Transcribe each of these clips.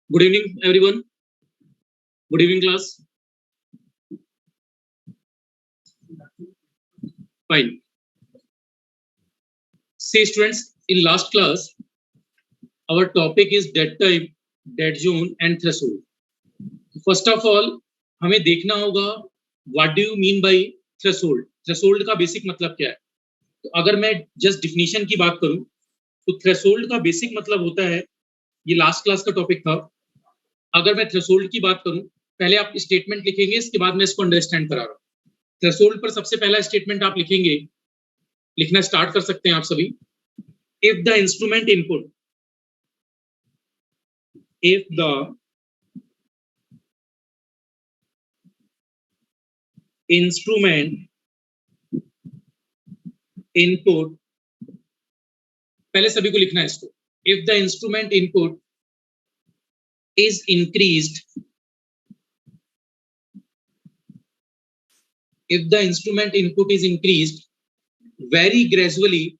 Good evening, everyone. Good evening, class. Fine. See, students, in last class, our topic is dead type, dead zone, and threshold. First of all, हमें देखना होगा what do you mean by threshold? Threshold का basic मतलब क्या है? तो अगर मैं just definition की बात करूं, तो threshold का basic मतलब होता है, ये last class का topic था. अगर मैं threshold की बात करूं, पहले आप statement लिखेंगे, इसके बाद मैं इसको understand करा रहा हूं. थ्रेशोल्ड पर सबसे पहला स्टेटमेंट आप लिखेंगे, लिखना स्टार्ट कर सकते हैं आप सभी. If the instrument input पहले सभी को लिखना है इसको. If the instrument input is increased, very gradually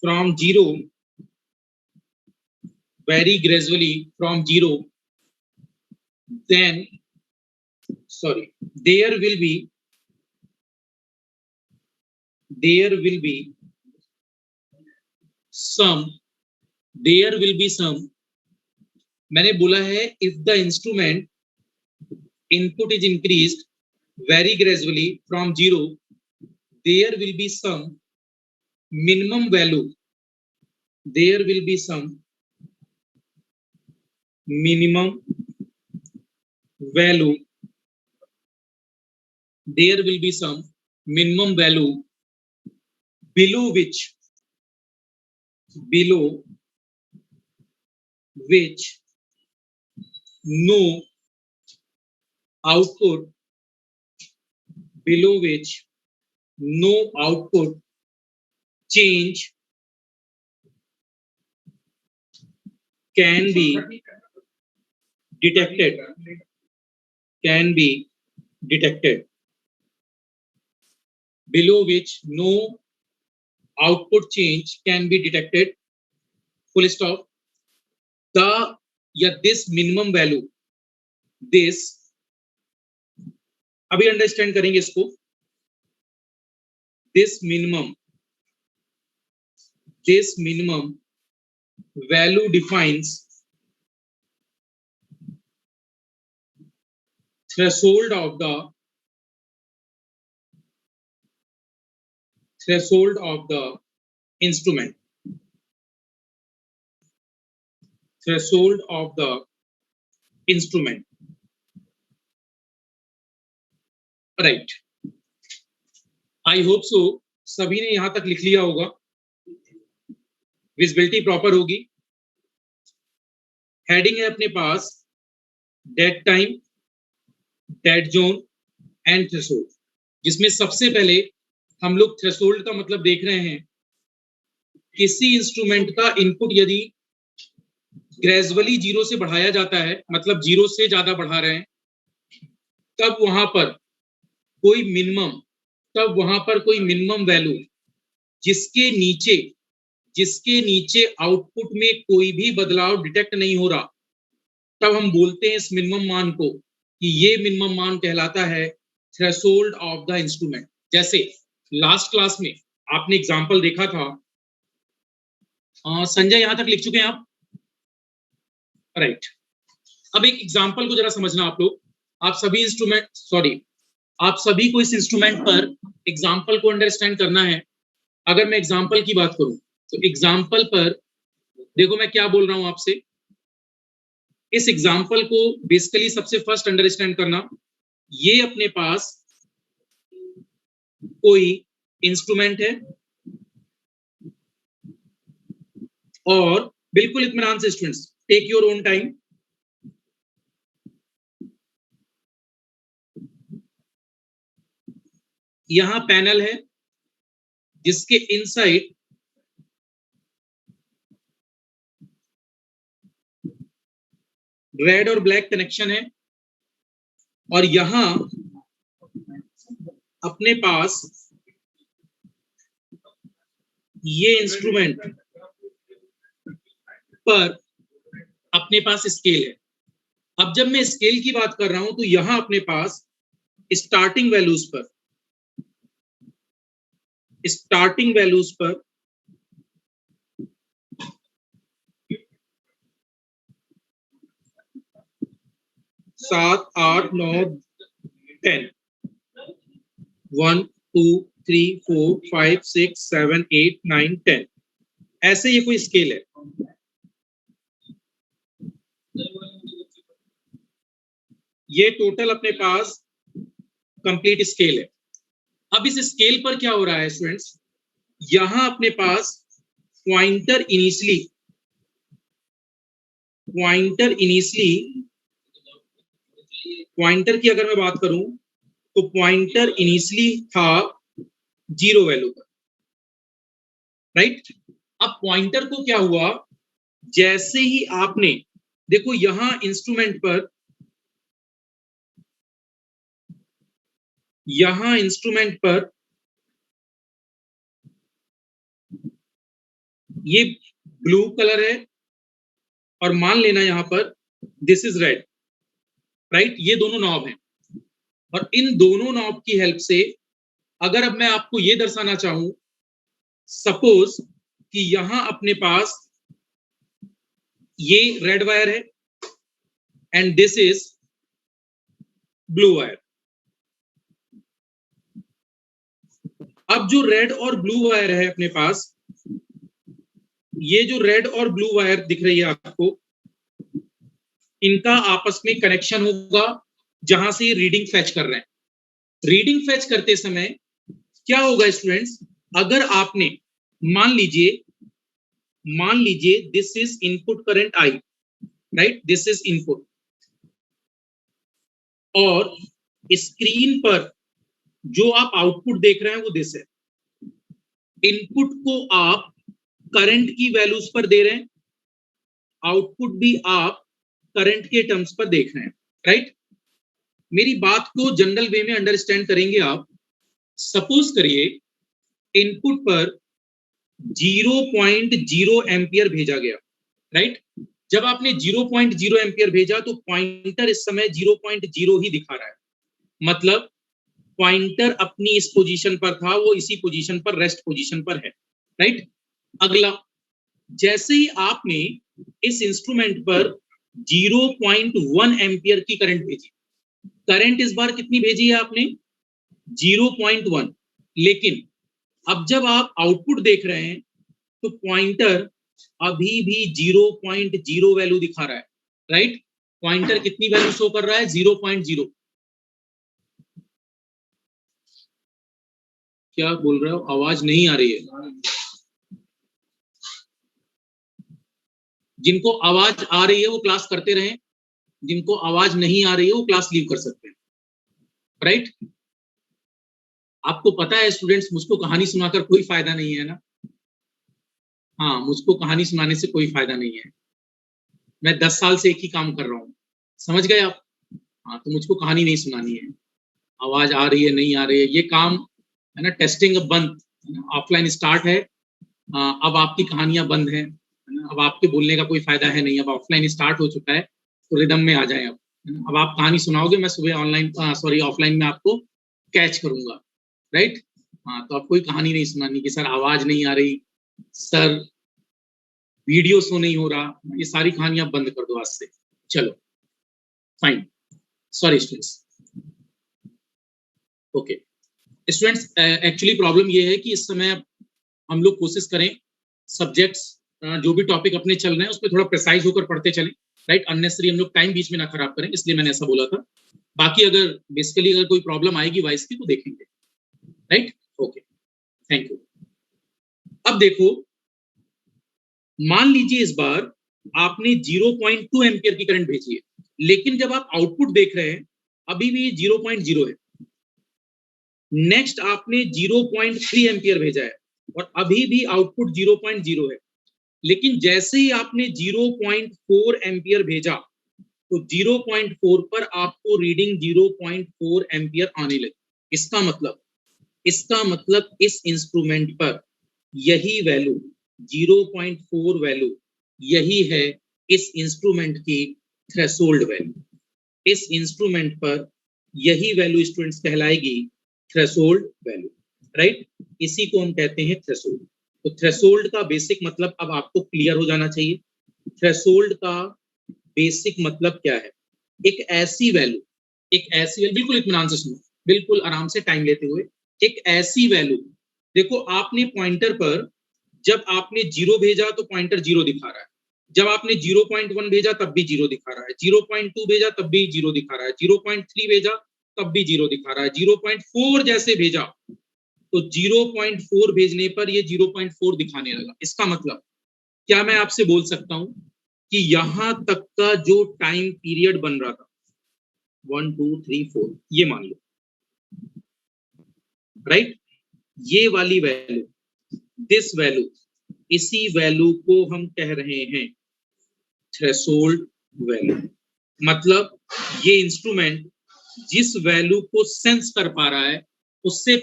from zero, then there will be some, मैंने बोला है if the instrument input is increased very gradually from zero, there will be some minimum value, below which no output change can be detected. Below which no output change can be detected. Full stop. This minimum value, this अभी understand करेंगे इसको. This minimum value defines threshold of the instrument. Right. I hope so. सभी ने यहां तक लिख लिया होगा. विजिबिलिटी प्रॉपर होगी. हेडिंग है अपने पास dead time, dead zone and threshold, जिसमें सबसे पहले हम लोग थ्रेशोल्ड का मतलब देख रहे हैं. किसी इंस्ट्रूमेंट का इनपुट यदि ग्रेजुअली जीरो से बढ़ाया जाता है, मतलब जीरो से ज्यादा बढ़ा रहे हैं, तब वहां पर कोई मिनिमम वैल्यू जिसके नीचे आउटपुट में कोई भी बदलाव डिटेक्ट नहीं हो रहा, तब हम बोलते हैं इस मिनिमम मान को कि ये मिनिमम मान कहलाता है थ्रेशोल्ड ऑफ द इंस्ट्रूमेंट. जैसे लास्ट क्लास में आपने एग्जांपल देखा था. संजय यहां तक लिख चुके हैं आप? राइट. अब एक एग्जांपल को जरा समझना आप लोग. आप सभी को इस इंस्ट्रूमेंट पर एग्जांपल को अंडरस्टैंड करना है. अगर मैं एग्जांपल की बात करूं, तो एग्जांपल पर देखो मैं क्या बोल रहा हूं आपसे. इस एग्जांपल को बेसिकली सबसे फर्स्ट अंडरस्टैंड करना, ये अपने पास कोई इंस्ट्रूमेंट है और बिल्कुल इत्मीनान से students, take your own time. यहां पैनल है जिसके इनसाइड रेड और ब्लैक कनेक्शन है, और यहां अपने पास ये इंस्ट्रूमेंट पर अपने पास स्केल है। अब जब मैं स्केल की बात कर रहा हूं तो यहां अपने पास स्टार्टिंग वैल्यूज पर 7, 8, 9, 10, 1, 2, 3, 4, 5, 6, 7, 8, 9, 10 ऐसे ये कोई स्केल है। ये टोटल अपने पास कंप्लीट स्केल है। अब इस स्केल पर क्या हो रहा है स्टूडेंट्स, यहां अपने पास पॉइंटर की अगर मैं बात करूं तो पॉइंटर इनिशियली था 0 वैल्यू पर, राइट। अब पॉइंटर को क्या हुआ, जैसे ही आपने देखो यहां इंस्ट्रूमेंट पर ये ब्लू कलर है और मान लेना यहां पर दिस इज रेड, राइट। ये दोनों नॉब हैं और इन दोनों नॉब की हेल्प से अगर अब मैं आपको ये दर्शाना चाहूं, सपोज कि यहां अपने पास ये रेड वायर है and this is blue wire. अब जो रेड और ब्लू वायर है अपने पास, ये जो रेड और ब्लू वायर दिख रही है आपको, इनका आपस में कनेक्शन होगा जहां से ये रीडिंग फेच कर रहे हैं। रीडिंग फेच करते समय क्या होगा स्टूडेंट्स, अगर आपने मान लीजिए this is input current I, right, this is input, और स्क्रीन पर जो आप आउटपुट देख रहे हैं वो दिस है। इनपुट को आप करंट की वैल्यूज पर दे रहे हैं, आउटपुट भी आप करंट के टर्म्स पर देख रहे हैं, राइट। मेरी बात को जनरल वे में अंडरस्टैंड करेंगे आप। सपोज करिए इनपुट पर 0.0 एम्पियर भेजा गया, राइट। जब आपने 0.0 एम्पियर भेजा तो पॉइंटर इस समय 0.0 ही दिखा रहा है, मतलब पॉइंटर अपनी इस पोजीशन पर था, वो इसी पोजीशन पर, रेस्ट पोजीशन पर है, राइट। अगला, जैसे ही आपने इस इंस्ट्रूमेंट पर 0.1 एम्पियर की करंट भेजी, करंट इस बार कितनी भेजी है आपने, 0.1, लेकिन अब जब आप आउटपुट देख रहे हैं तो पॉइंटर अभी भी 0.0 वैल्यू दिखा रहा है, राइट। पॉइंटर कितनी वैल्यू शो कर रहा है, 0.0। क्या बोल रहे हो, आवाज नहीं आ रही है? जिनको आवाज आ रही है वो क्लास करते रहें, जिनको आवाज नहीं आ रही है वो क्लास लीव कर सकते हैं, राइट। आपको पता है स्टूडेंट्स, मुझको कहानी सुनाकर कोई फायदा नहीं है ना। हाँ, मुझको कहानी सुनाने से कोई फायदा नहीं है। मैं 10 साल से एक ही काम कर रहा हूँ, समझ गए आप। हाँ, तो मुझको कहानी नहीं सुनानी है। आवाज आ रही है नहीं आ रही है, ये काम है ना, टेस्टिंग अब बंद, ऑफलाइन स्टार्ट है। अब आपकी कहानियां बंद हैं, अब आपके बोलने का कोई फायदा है नहीं, अब ऑफलाइन स्टार्ट हो चुका है, तो रिदम में आ जाए। अब आप कहानी सुनाओगे, मैं सुबह ऑफलाइन में आपको कैच करूंगा, राइट। हाँ, तो अब कोई कहानी नहीं सुनानी कि सर आवाज नहीं आ रही, सर वीडियो शो नहीं हो रहा, ये सारी कहानियां बंद कर दो आज से। चलो fine, sorry students. Okay students, actually problem ये है कि इस समय हम लोग कोशिश करें सब्जेक्ट्स जो भी टॉपिक अपने चल रहे हैं उस पर थोड़ा प्रिसाइज होकर पढ़ते चलें, राइट। अननेसेसरी हम लोग टाइम बीच में ना खराब करें, इसलिए मैंने ऐसा बोला था। बाकी अगर बेसिकली अगर कोई प्रॉब्लम आएगी वॉइस की तो देखेंगे, राइट। Okay, thank you. अब देखो, मान लीजिए इस बार आपने 0.2 एम्पियर की करंट भेजी है, लेकिन जब आप आउटपुट देख रहे हैं अभी भी 0.0 है। नेक्स्ट आपने 0.3 एम्पियर भेजा है और अभी भी आउटपुट 0.0 है, लेकिन जैसे ही आपने 0.4 एम्पियर भेजा तो 0.4 पर आपको रीडिंग 0.4 एम्पियर आने लगी। इसका मतलब इस इंस्ट्रूमेंट पर यही वैल्यू 0.4 वैल्यू यही है इस इंस्ट्रूमेंट की थ्रेशोल्ड वैल्यू। इस इंस्ट्रूमेंट पर यही वैल्यू स्टूडेंट्स कहलाएगी थ्रेशोल्ड वैल्यू, राइट। इसी को हम कहते हैं थ्रेशोल्ड। तो थ्रेशोल्ड का बेसिक मतलब अब आपको क्लियर हो जाना चाहिए। थ्रेशोल्ड का बेसिक मतलब क्या है? एक ऐसी वैल्यू बिल्कुल इत्मीनान से सुनो, बिल्कुल आराम से टाइम लेते हुए। एक ऐसी वैल्यू, देखो आपने पॉइंटर पर जब आपने 0 भेजा तो पॉइंटर 0 दिखा रहा है, जब आपने 0.1 भेजा तब भी 0 दिखा रहा है, 0.2 भेजा तब भी 0 दिखा रहा है, 0.3 भेजा तब भी 0 दिखा रहा है, 0.4 जैसे भेजा तो 0.4 भेजने पर ये 0.4 दिखाने लगा। इसका मतलब क्या मैं आपसे बोल सकता हूं कि यहां तक का जो टाइम पीरियड बन रहा था 1 2 3 4 ये मान लो, राइट, ये वाली वैल्यू, दिस वैल्यू, इसी वैल्यू को हम कह रहे हैं थ्रेशोल्ड वैल्यू। मतलब ये इंस्ट्रूमेंट जिस वैल्यू को सेंस कर पा रहा है उससे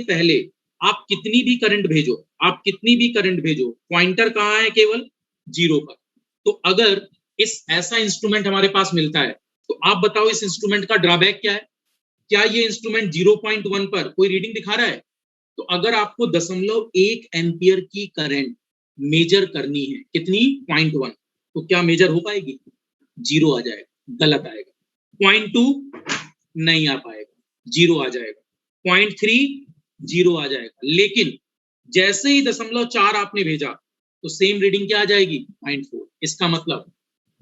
पहले आप कितनी भी करंट भेजो, पॉइंटर कहाँ है? केवल 0 पर। तो अगर ऐसा इंस्ट्रूमेंट हमारे पास मिलता है तो आप बताओ इस इंस्ट्रूमेंट का ड्रॉबैक क्या है? क्या ये इंस्ट्रूमेंट 0.1 पर कोई रीडिंग दिखा रहा है? तो अगर आपको 0.1 एम्पियर की करंट मेजर करनी है, कितनी? 0.1, तो क्या मेजर हो पाएगी? 0 आ जाएगा, गलत आएगा। 0.2 नहीं आ पाएगा, 0 आ जाएगा। 0.3 0 आ जाएगा। लेकिन जैसे ही 0.4 आपने भेजा तो सेम रीडिंग क्या आ जाएगी? 0.4। इसका मतलब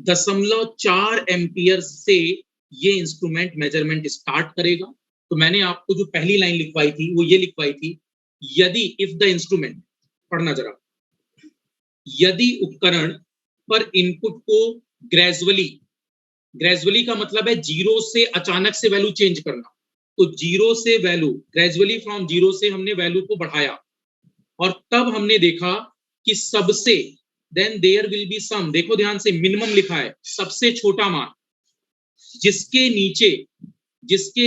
0.4 एम्पियर से ये इंस्ट्रूमेंट मेजरमेंट स्टार्ट करेगा। तो मैंने आपको जो पहली लाइन लिखवाई थी वो ये लिखवाई थी, यदि इफ द इंस्ट्रूमेंट, पढ़ना जरा, यदि उपकरण पर इनपुट को ग्रेजुअली का मतलब है 0 से अचानक से वैल्यू चेंज करना, तो 0 से वैल्यू ग्रेजुअली फ्रॉम 0 से हमने वैल्यू को बढ़ाया और तब हमने देखा कि सबसे, then there will be some, देखो ध्यान से, मिनिमम लिखा है, सबसे छोटा मान जिसके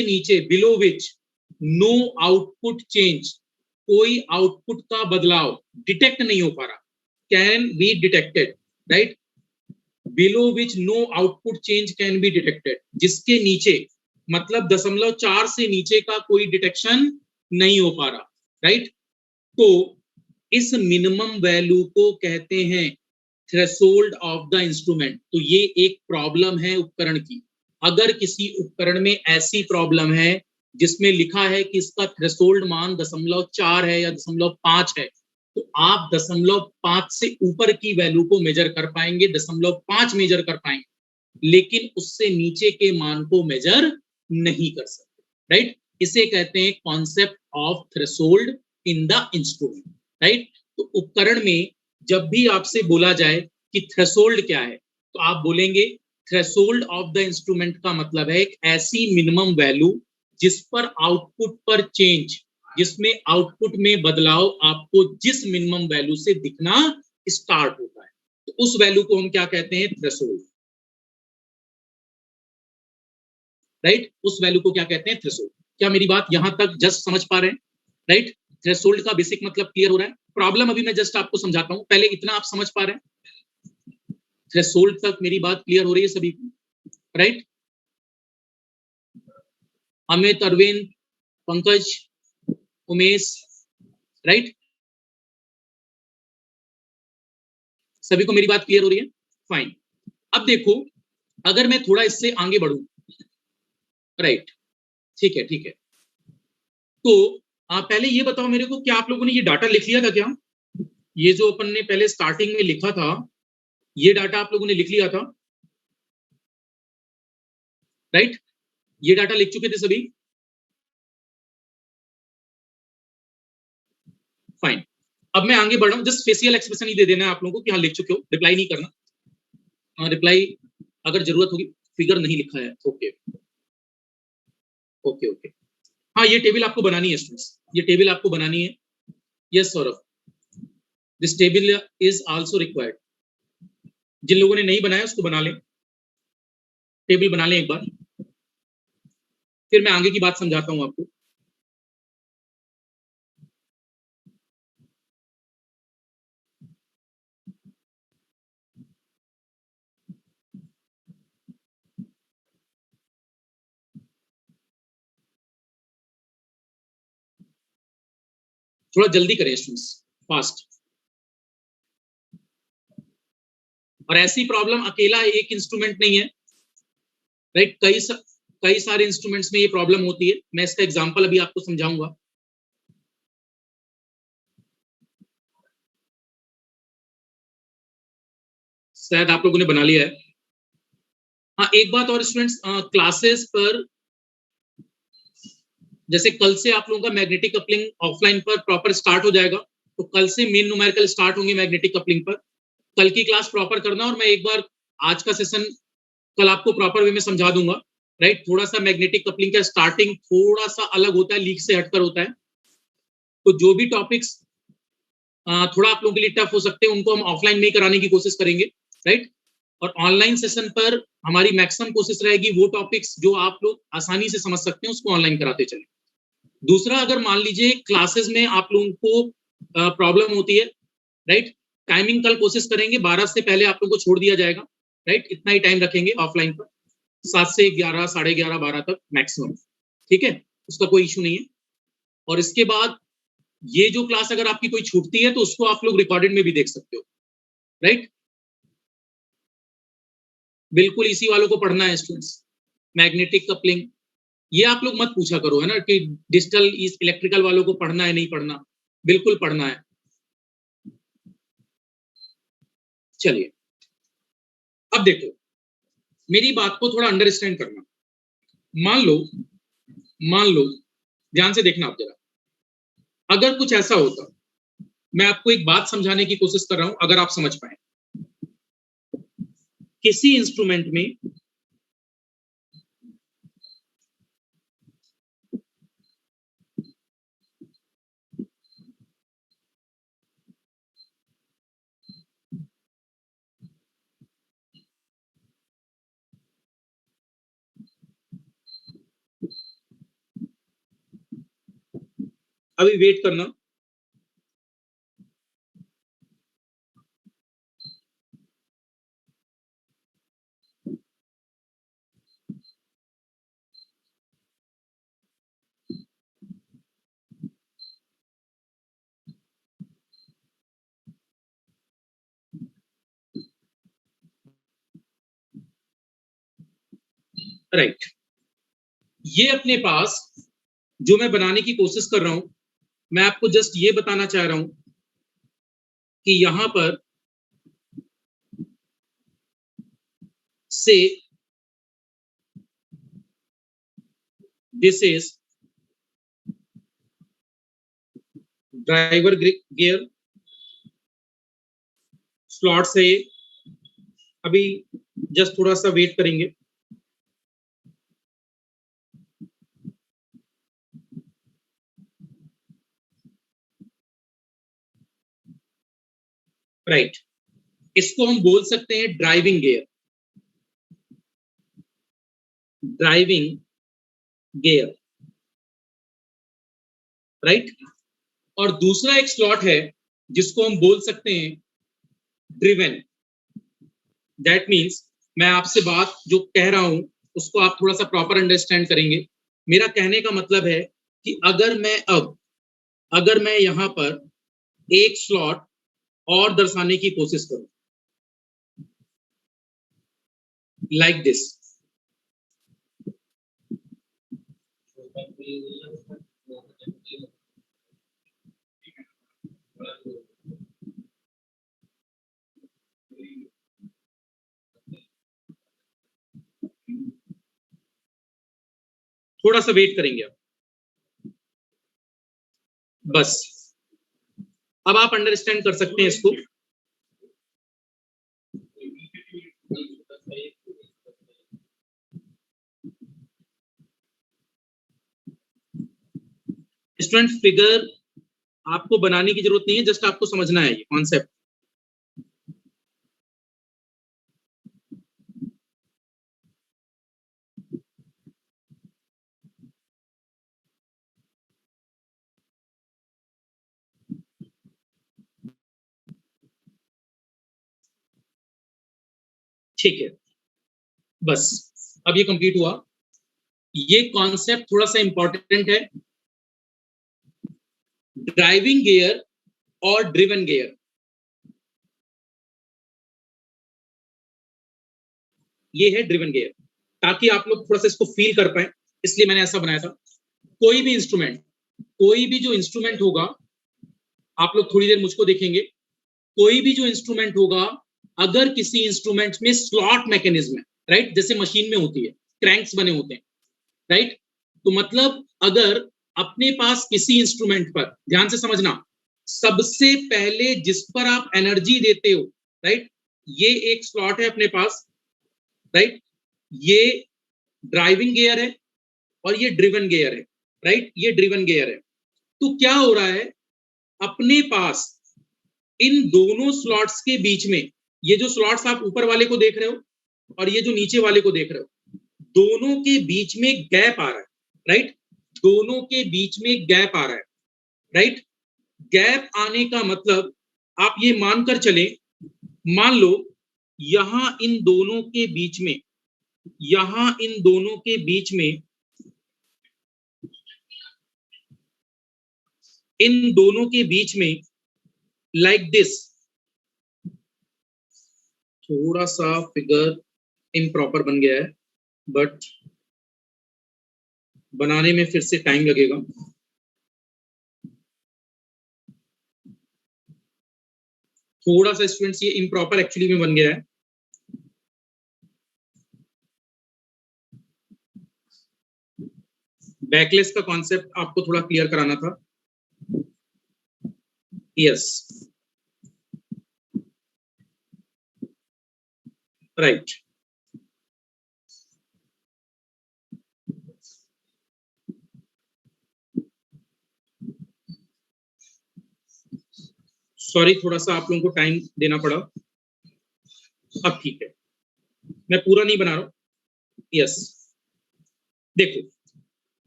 नीचे below which no output change, कोई आउटपुट का बदलाव डिटेक्ट नहीं हो पा रहा, can be detected, right, below which no output change can be detected, जिसके नीचे मतलब 0.4 से नीचे का कोई डिटेक्शन नहीं हो पा रहा, राइट। तो इस मिनिमम वैल्यू को कहते हैं थ्रेशोल्ड ऑफ द इंस्ट्रूमेंट। तो ये एक प्रॉब्लम है उपकरण की। अगर किसी उपकरण में ऐसी प्रॉब्लम है जिसमें लिखा है कि इसका थ्रेशोल्ड मान 0.4 है या 0.5 है, तो आप 0.5 से ऊपर की वैल्यू को मेजर कर पाएंगे, 0.5 मेजर कर पाएंगे, लेकिन उससे नीचे के मान को मेजर नहीं कर सकते, राइट। इसे कहते हैं concept of threshold in the instrument, right. तो उपकरण में जब भी आपसे बोला जाए कि थ्रेशोल्ड क्या है, तो आप बोलेंगे थ्रेशोल्ड ऑफ द इंस्ट्रूमेंट का मतलब है एक ऐसी मिनिमम वैल्यू जिस पर आउटपुट पर चेंज, जिसमें आउटपुट में बदलाव आपको जिस मिनिमम वैल्यू से दिखना स्टार्ट होता है, तो उस वैल्यू को हम क्या कहते हैं? Threshold, right. उस वैल्यू को क्या कहते हैं? थ्रेशोल्ड। क्या मेरी बात यहां तक जस्ट समझ पा रहे हैं? राइट, थ्रेशोल्ड का बेसिक मतलब क्लियर हो रहा है। प्रॉब्लम अभी मैं जस्ट आपको समझाता हूं, पहले इतना आप समझ पा रहे हैं? थ्रेशोल्ड तक मेरी बात क्लियर हो रही है सभी को, राइट। अमित, अरविंद, पंकज, उमेश, राइट, सभी को मेरी बात क्लियर हो रही है? फाइन। अब देखो, अगर मैं थोड़ा इससे आगे बढ़ूं, राइट, ठीक है, ठीक है, तो आप पहले ये बताओ मेरे को, क्या आप लोगों ने ये डाटा लिख लिया था क्या? ये जो अपन ने पहले स्टार्टिंग में लिखा था, ये डाटा आप लोगों ने लिख लिया था, राइट? ये डाटा लिख चुके थे सभी? फाइन। अब मैं आगे बढ़ रहा हूं, जस्ट फेशियल एक्सप्रेशन ही दे देना है आप लोगों को कि हाँ लिख चुके हो, रिप्लाई नहीं करना। रिप्लाई अगर जरूरत होगी, फिगर नहीं लिखा है, ओके ओके ओके। हाँ, ये टेबल आपको बनानी है स्टूडेंट्स, ये टेबल आपको बनानी है। Yes Saurabh, this table is also required. जिन लोगों ने नहीं बनाया उसको बना लें, टेबल बना लें एक बार, फिर मैं आगे की बात समझाता हूं आपको। थोड़ा जल्दी करें स्टूडेंट्स, फास्ट। और ऐसी प्रॉब्लम अकेला एक इंस्ट्रूमेंट नहीं है, राइट, कई सारे इंस्ट्रूमेंट्स में ये प्रॉब्लम होती है। मैं इसका एग्जांपल अभी आपको समझाऊंगा। शायद आप लोगों ने बना लिया है। हाँ, एक बात और स्टूडेंट्स, क्लासेस पर जैसे कल से आप लोगों का मैग्नेटिक कपलिंग ऑफलाइन पर प्रॉपर स्टार्ट हो जाएगा, तो कल से मेन न्यूमेरिकल स्टार्ट होंगे मैग्नेटिक कपलिंग पर। कल की क्लास प्रॉपर करना, और मैं एक बार आज का सेशन कल आपको प्रॉपर वे में समझा दूंगा, राइट। थोड़ा सा मैग्नेटिक कपलिंग का स्टार्टिंग थोड़ा सा अलग होता है, लीक से हटकर होता है, तो जो भी टॉपिक्स थोड़ा आप लोगों के लिए टफ हो सकते हैं उनको हम ऑफलाइन में ही कराने की कोशिश करेंगे, राइट। और ऑनलाइन सेशन पर हमारी मैक्सिमम कोशिश रहेगी वो टॉपिक्स जो आप लोग आसानी से समझ सकते हैं उसको ऑनलाइन कराते चले। दूसरा, अगर मान लीजिए क्लासेस में आप लोगों को प्रॉब्लम होती है, राइट, टाइमिंग कल कोशिश करेंगे 12 से पहले आप लोगों को छोड़ दिया जाएगा, राइट, इतना ही टाइम रखेंगे ऑफलाइन पर, 7 से 11, 11:30, 12 तक मैक्सिमम, ठीक है, उसका कोई इशू नहीं है। और इसके बाद ये जो क्लास अगर आपकी कोई छूटती है तो उसको आप लोग रिकॉर्डेड में भी देख सकते हो, राइट। बिल्कुल इसी वालों को पढ़ना है स्टूडेंट्स, मैग्नेटिक कपलिंग। ये आप लोग मत पूछा करो, है ना, कि डिजिटल इस इलेक्ट्रिकल वालों को पढ़ना है नहीं पढ़ना, बिल्कुल पढ़ना है। चलिए, अब देखो, मेरी बात को थोड़ा अंडरस्टैंड करना। मान लो, ध्यान से देखना आप जरा, अगर कुछ ऐसा होता, मैं आपको एक बात समझाने की कोशिश कर रहा हूं, अगर आप समझ पाए, किसी इंस्ट्रूमेंट में अभी वेट करना, राइट। ये अपने पास जो मैं बनाने की कोशिश कर रहा हूं, मैं आपको जस्ट ये बताना चाह रहा हूं कि यहां पर से this is driver gear, slot से अभी जस्ट थोड़ा सा वेट करेंगे। राइट, इसको हम बोल सकते हैं driving gear, driving gear, right. और दूसरा एक स्लॉट है जिसको हम बोल सकते हैं ड्रिवन। दैट मीन्स मैं आपसे बात जो कह रहा हूं उसको आप थोड़ा सा प्रॉपर अंडरस्टैंड करेंगे। मेरा कहने का मतलब है कि अगर मैं यहां पर एक स्लॉट और दर्शाने की कोशिश करूं, लाइक दिस, थोड़ा सा वेट करेंगे आप, बस। अब आप अंडरस्टैंड कर सकते हैं इसको। स्टूडेंट, फिगर आपको बनाने की जरूरत नहीं है, जस्ट आपको समझना है ये कॉन्सेप्ट। ठीक है, बस अब ये कंप्लीट हुआ। ये कॉन्सेप्ट थोड़ा सा इंपॉर्टेंट है, ड्राइविंग गियर और ड्रिवन गियर। ये है ड्रिवन गियर, ताकि आप लोग थोड़ा सा इसको फील कर पाए, इसलिए मैंने ऐसा बनाया था। कोई भी इंस्ट्रूमेंट, कोई भी जो इंस्ट्रूमेंट होगा, आप लोग थोड़ी देर मुझको देखेंगे, कोई भी जो इंस्ट्रूमेंट होगा, अगर किसी इंस्ट्रूमेंट में स्लॉट मैकेनिज्म है, राइट, जैसे मशीन में होती है, क्रैंक्स बने होते हैं, राइट, तो मतलब अगर अपने पास किसी इंस्ट्रूमेंट पर, ध्यान से समझना, सबसे पहले जिस पर आप एनर्जी देते हो, राइट, ये एक स्लॉट है अपने पास, राइट, ये ड्राइविंग गियर है और ये ड्रिवन गियर है, राइट, ये ड्रिवन गियर है। तो क्या हो रहा है, अपने पास इन दोनों स्लॉट्स के बीच में, ये जो स्लॉट्स आप ऊपर वाले को देख रहे हो और ये जो नीचे वाले को देख रहे हो, दोनों के बीच में गैप आ रहा है, राइट, दोनों के बीच में गैप आ रहा है, राइट। गैप आने का मतलब आप ये मानकर चले, मान लो यहां इन दोनों के बीच में, यहां इन दोनों के बीच में, इन दोनों के बीच में लाइक दिस, थोड़ा सा फिगर इम्प्रॉपर बन गया है, बट बनाने में फिर से टाइम लगेगा। थोड़ा सा स्टूडेंट्स, ये इम्प्रॉपर एक्चुअली में बन गया है। बैकलेस का कॉन्सेप्ट आपको थोड़ा क्लियर कराना था। Yes, right. सॉरी, थोड़ा सा आप लोगों को टाइम देना पड़ा। अब ठीक है, मैं पूरा नहीं बना रहा हूं। यस, देखो,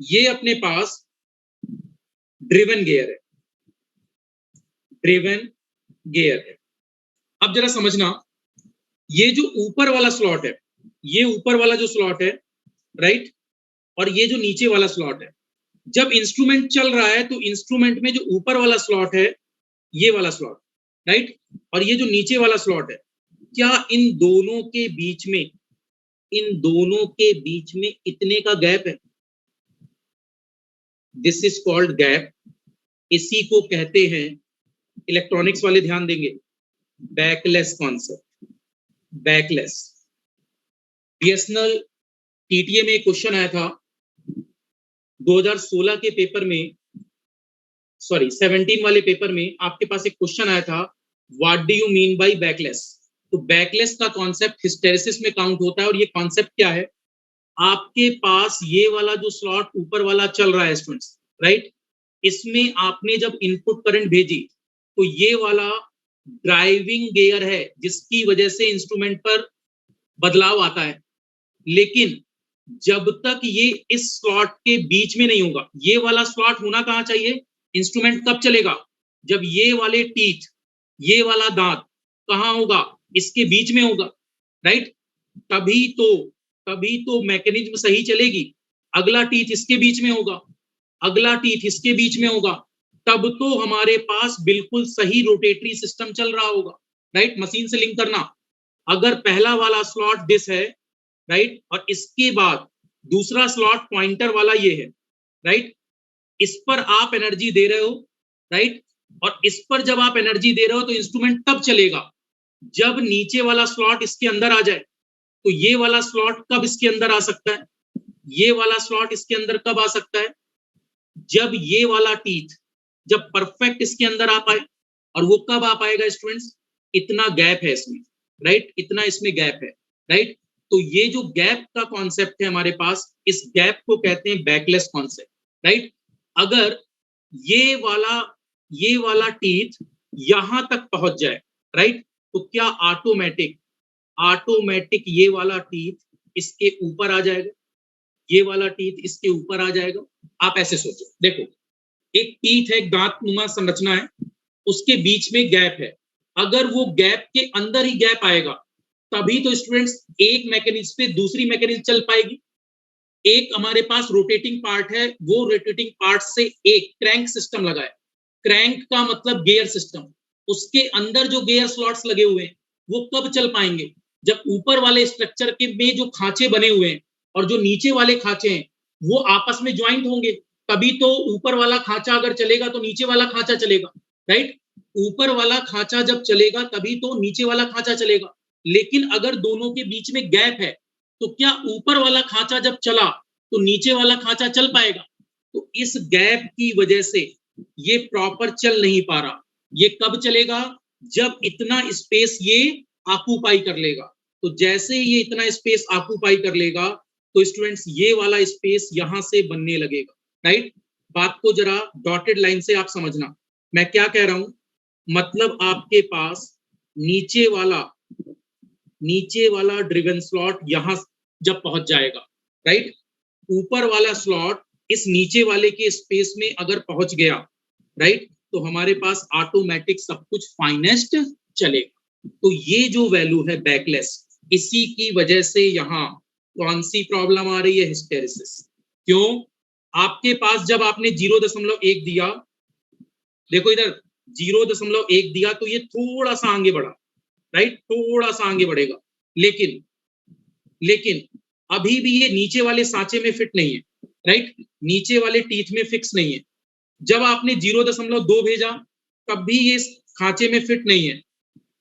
ये अपने पास ड्रिवन गियर है, ड्रिवन गियर है। अब जरा समझना, ये जो ऊपर वाला स्लॉट है, ये ऊपर वाला जो स्लॉट है, राइट, और ये जो नीचे वाला स्लॉट है, जब इंस्ट्रूमेंट चल रहा है तो इंस्ट्रूमेंट में जो ऊपर वाला स्लॉट है, ये वाला स्लॉट, राइट, और ये जो नीचे वाला स्लॉट है, क्या इन दोनों के बीच में, इन दोनों के बीच में इतने का गैप है? This is called gap. इसी को कहते हैं, इलेक्ट्रॉनिक्स वाले ध्यान देंगे, backless concept, backless. BSNL TTA में एक क्वेश्चन आया था 2016 के पेपर में, सॉरी 17 वाले पेपर में आपके पास एक क्वेश्चन आया था, what do you mean by backless. तो बैकलेस का कॉन्सेप्ट हिस्टेरेसिस में काउंट होता है, और ये कॉन्सेप्ट क्या है, आपके पास ये वाला जो स्लॉट ऊपर वाला चल रहा है स्टूडेंट्स, राइट, इसमें आपने जब इनपुट करंट भेजी तो ये वाला ड्राइविंग गियर है, जिसकी वजह से इंस्ट्रूमेंट पर बदलाव आता है। लेकिन जब तक ये इस स्लॉट के बीच में नहीं होगा, ये वाला स्लॉट होना कहां चाहिए, इंस्ट्रूमेंट कब चलेगा, जब ये वाले टीथ, ये वाला दांत कहां होगा, इसके बीच में होगा, राइट, तभी तो मैकेनिज्म सही चलेगी। अगला टीथ इसके बीच में होगा, अगला टीथ इसके बीच में होगा, तब तो हमारे पास बिल्कुल सही रोटेटरी सिस्टम चल रहा होगा, राइट। मशीन से लिंक करना, अगर पहला वाला स्लॉट दिस है, राइट, और इसके बाद दूसरा स्लॉट पॉइंटर वाला ये है, राइट, इस पर आप एनर्जी दे रहे हो, राइट, और इस पर जब आप एनर्जी दे रहे हो तो इंस्ट्रूमेंट तब चलेगा जब नीचे वाला स्लॉट इसके अंदर आ जाए। तो ये वाला स्लॉट कब इसके अंदर आ सकता है, ये वाला स्लॉट इसके अंदर कब आ सकता है, जब ये वाला टीथ जब परफेक्ट इसके अंदर आ पाए। और वो कब आ पाएगा स्टूडेंट्स, इतना गैप है इसमें, राइट, इतना इसमें गैप है, राइट। तो ये जो गैप का कॉन्सेप्ट है हमारे पास, इस गैप को कहते हैं बैकलेस कॉन्सेप्ट, राइट। अगर ये वाला टीथ यहां तक पहुंच जाए, राइट, तो क्या ऑटोमेटिक ये वाला टीथ इसके ऊपर आ जाएगा, ये वाला टीथ इसके ऊपर आ जाएगा। आप ऐसे सोचो, देखो, एक टीथ है, एक दांत नुमा संरचना है, उसके बीच में गैप है। अगर वो गैप के अंदर ही गैप आएगा, तभी तो स्टूडेंट्स एक मैकेनिज्म पे दूसरी मैकेनिज्म चल पाएगी। एक हमारे पास रोटेटिंग पार्ट है, वो रोटेटिंग पार्ट से एक क्रैंक सिस्टम लगा है, क्रैंक का मतलब गियर सिस्टम, उसके अंदर जो गियर स्लॉट्स लगे हुए हैं वो कब चल पाएंगे? जब ऊपर वाले स्ट्रक्चर के में जो खांचे बने हुए हैं और जो नीचे वाले खांचे हैं वो आपस में ज्वाइंट होंगे, तभी तो ऊपर वाला खांचा अगर चलेगा तो नीचे वाला खांचा चलेगा, राइट? ऊपर वाला खांचा जब चलेगा तभी तो नीचे वाला खांचा चलेगा। लेकिन अगर दोनों के बीच में गैप है तो क्या ऊपर वाला खांचा जब चला तो नीचे वाला खांचा चल पाएगा? तो इस गैप की वजह से ये प्रॉपर चल नहीं पा रहा। ये कब चलेगा? जब इतना स्पेस ये ऑक्यूपाई कर लेगा। तो जैसे ये इतना स्पेस ऑक्यूपाई कर लेगा तो स्टूडेंट्स ये वाला स्पेस यहां से बनने लगेगा, राइट? बात को जरा डॉटेड लाइन से आप समझना, मैं क्या कह रहा हूं। मतलब आपके पास नीचे वाला ड्रिवन स्लॉट यहां जब पहुंच जाएगा, राइट? ऊपर वाला स्लॉट इस नीचे वाले के स्पेस में अगर पहुंच गया, राइट, तो हमारे पास ऑटोमेटिक सब कुछ फाइनेस्ट चलेगा। तो ये जो वैल्यू है बैकलेस, इसी की वजह से यहां कौन सी प्रॉब्लम आ रही है? हिस्टेरिसिस। क्यों? आपके पास जब आपने 0.1 दिया, देखो इधर 0.1 दिया तो ये थोड़ा सा आगे बढ़ा, राइट, थोड़ा सा आगे बढ़ेगा, लेकिन अभी भी ये नीचे वाले सांचे में फिट नहीं है, राइट, नीचे वाले टीथ में फिक्स नहीं है। जब आपने 0.2 भेजा तब भी ये खांचे में फिट नहीं है,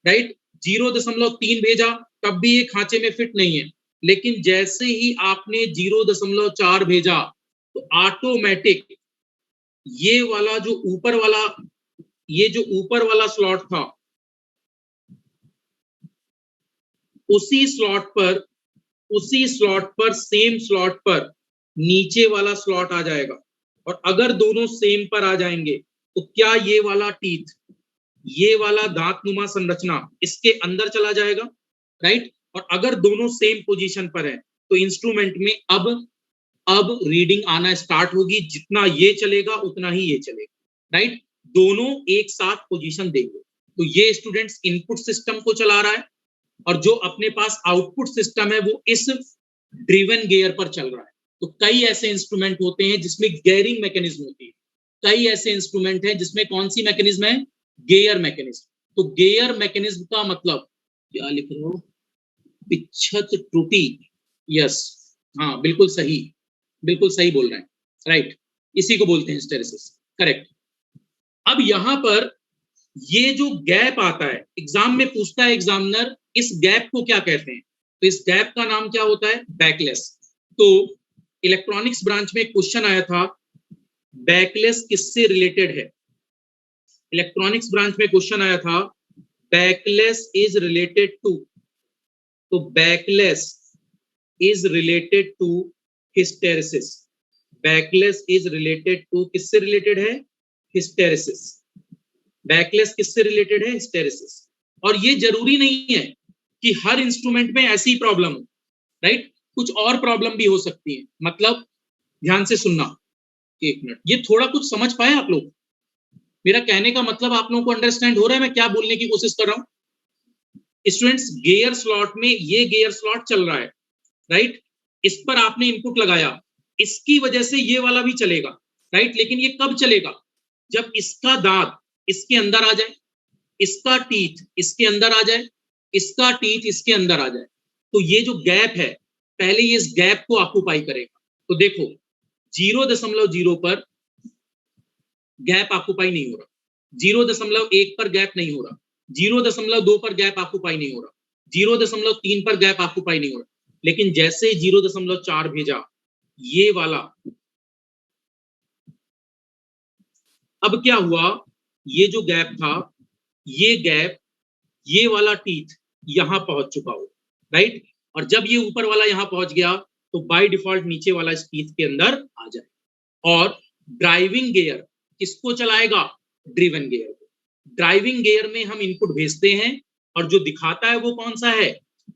राइट, 0.3 भेजा तब भी ये खांचे में फिट नहीं है। लेकिन जैसे ही आपने 0.4 भेजा तो ऑटोमेटिक ये वाला जो ऊपर वाला स्लॉट था, उसी स्लॉट पर सेम स्लॉट पर नीचे वाला स्लॉट आ जाएगा। और अगर दोनों सेम पर आ जाएंगे तो क्या ये वाला टीथ, ये वाला दांतनुमा संरचना इसके अंदर चला जाएगा, राइट? और अगर दोनों सेम पोजीशन पर है तो इंस्ट्रूमेंट में अब रीडिंग आना स्टार्ट होगी। जितना ये चलेगा उतना ही ये चलेगा, राइट? दोनों एक साथ पोजीशन देंगे। तो ये स्टूडेंट्स इनपुट सिस्टम को चला रहा है और जो अपने पास आउटपुट सिस्टम है वो इस ड्रिवन गियर पर चल रहा है। तो कई ऐसे इंस्ट्रूमेंट होते हैं जिसमें गियरिंग मैकेनिज्म होती है, कई ऐसे इंस्ट्रूमेंट हैं जिसमें कौन सी मैकेनिज्म है? Gear mechanism. तो गियर मैकेनिज्म का मतलब क्या लिख रहे हो? पिछत त्रुटि। यस, हाँ, बिल्कुल सही बोल रहे हैं, राइट, इसी को बोलते हैं हिस्टेरिसिस, करेक्ट। अब यहां पर ये जो गैप आता है, एग्जाम में पूछता है एग्जामिनर, इस गैप को क्या कहते हैं? तो इस गैप का नाम क्या होता है? बैकलेस। तो इलेक्ट्रॉनिक्स ब्रांच में क्वेश्चन आया था, बैकलेस किससे रिलेटेड है? इलेक्ट्रॉनिक्स ब्रांच में क्वेश्चन आया था, बैकलेस इज रिलेटेड टू, तो backlash is related to hysteresis. Backlash is related to, किससे रिलेटेड है? हिस्टेरिसिस। बैकलेस किससे रिलेटेड है? हिस्टेरिसिस। और ये जरूरी नहीं है कि हर इंस्ट्रूमेंट में ऐसी प्रॉब्लम हो, राइट, कुछ और प्रॉब्लम भी हो सकती है। मतलब ध्यान से सुनना, एक मिनट, ये थोड़ा कुछ समझ पाए आप लोग? मेरा कहने का मतलब आप लोगों को अंडरस्टैंड हो रहा है मैं क्या बोलने की कोशिश कर रहा हूं? स्टूडेंट्स, गियर स्लॉट में ये गियर स्लॉट चल रहा है, राइट, इस पर आपने इनपुट लगाया, इसकी वजह से ये वाला भी चलेगा, राइट, लेकिन ये कब चलेगा? जब इसका दांत इसके अंदर आ जाए, इसका टीथ इसके अंदर आ जाए, इसका टीथ इसके अंदर आ जाए। तो ये जो गैप है, पहले ये इस गैप को ऑक्यूपाई करेगा। तो देखो 0.0 पर गैप ऑक्यूपाई नहीं हो रहा, 0.1 पर गैप नहीं हो रहा, 0.2 पर गैप ऑक्यूपाई नहीं हो रहा, 0.3 पर गैप ऑक्यूपाई नहीं हो रहा। लेकिन जैसे 0.4 भेजा, ये वाला, अब क्या हुआ? ये जो गैप था, ये गैप, ये वाला टीथ यहां पहुंच चुका हो, राइट, और जब ये ऊपर वाला यहां पहुंच गया तो बाय डिफॉल्ट नीचे वाला इस टीथ के अंदर आ जाए। और ड्राइविंग गियर किसको चलाएगा? ड्रिवन गियर को। ड्राइविंग गियर में हम इनपुट भेजते हैं और जो दिखाता है वो कौन सा है?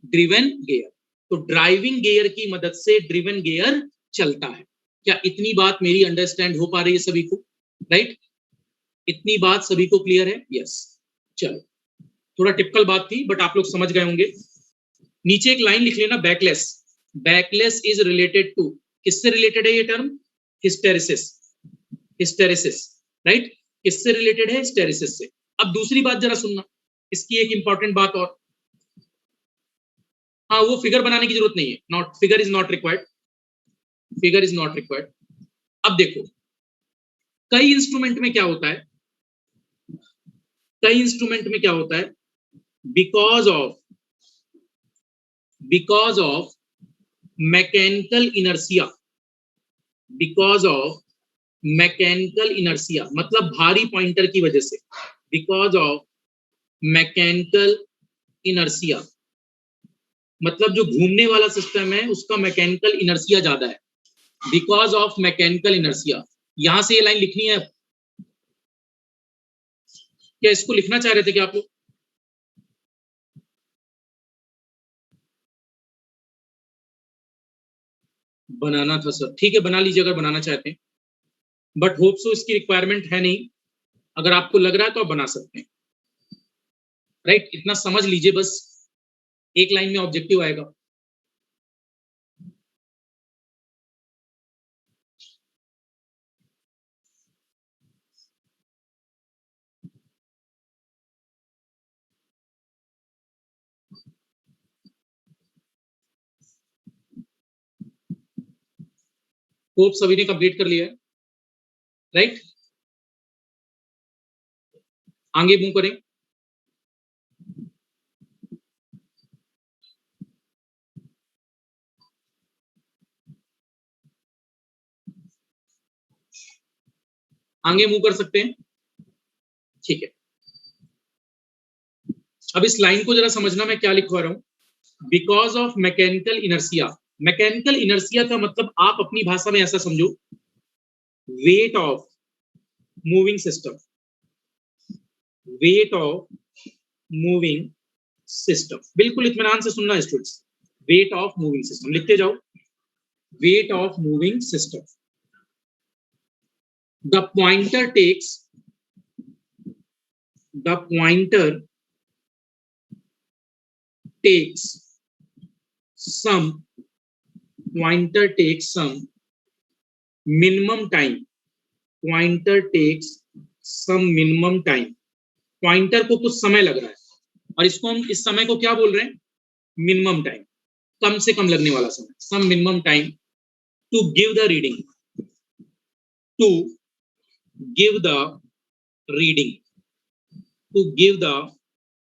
Driven gear. तो ड्राइविंग गियर की मदद से ड्रिवन गियर चलता है। क्या इतनी बात मेरी अंडरस्टैंड हो पा रही है सभी को? राइट, इतनी बात सभी को क्लियर है? यस, चलो, थोड़ा टिपिकल बात थी बट आप लोग समझ गए होंगे। नीचे एक लाइन लिख लेना, backlash. Backlash is related to, किससे रिलेटेड है ये टर्म? हिस्टेरिसिस। हिस्टेरिसिस, राइट, किससे रिलेटेड है? हिस्टेरिसिस से। अब दूसरी बात जरा सुनना, इसकी एक इंपॉर्टेंट बात और, हाँ वो फिगर बनाने की जरूरत नहीं है, not figure is not required, figure is not required. अब देखो कई इंस्ट्रूमेंट में क्या होता है, कई इंस्ट्रूमेंट में क्या होता है, because of mechanical inertia, because of mechanical inertia मतलब भारी पॉइंटर की वजह से, बिकॉज ऑफ मैकेनिकल इनर्सिया मतलब जो घूमने वाला सिस्टम है उसका मैकेनिकल इनर्सिया ज्यादा है, बिकॉज ऑफ मैकेनिकल इनर्सिया। यहां से ये लाइन लिखनी है, क्या इसको लिखना चाह रहे थे क्या आप लोग? बनाना था सर, ठीक है बना लीजिए अगर बनाना चाहते हैं, बट होप सो इसकी रिक्वायरमेंट है नहीं, अगर आपको लग रहा है तो आप बना सकते हैं, राइट? इतना समझ लीजिए बस, एक लाइन में ऑब्जेक्टिव आएगा। होप सभी ने कंप्लीट कर लिया है, राइट? आगे मूव करें। आगे मूव कर सकते हैं, ठीक है। अब इस लाइन को जरा समझना मैं क्या लिखवा रहा हूं, because of mechanical inertia. Mechanical inertia का मतलब आप अपनी भाषा में ऐसा समझो, weight of moving system, weight of moving system. बिल्कुल इत्मीनान से सुनना students, weight of moving system लिखते जाओ, weight of moving system. The pointer takes, the pointer takes some, pointer takes some minimum time, pointer takes some minimum time, pointer को कुछ समय लग रहा है और इसको हम इस समय को क्या बोल रहे हैं? मिनिमम टाइम, कम से कम लगने वाला समय, some minimum time to give the reading, to give the reading, to give the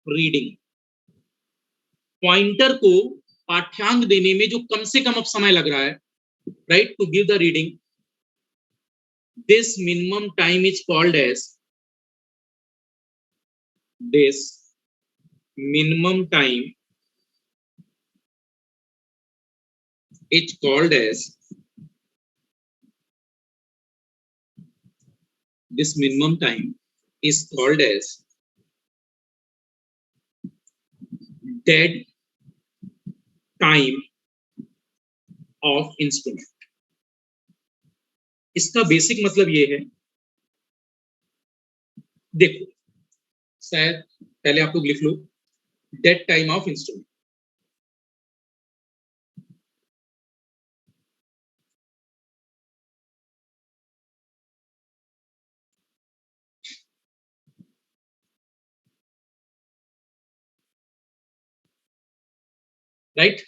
reading. Pointer को पाठ्यांक देने में जो कम से कम अब समय लग रहा है, right, to give the reading, this minimum time is called as, this minimum time is called as, this minimum time is called as dead time of instrument। इसका बेसिक मतलब ये है, देखो शायद पहले आप लोग लिख लो, dead time of instrument, right?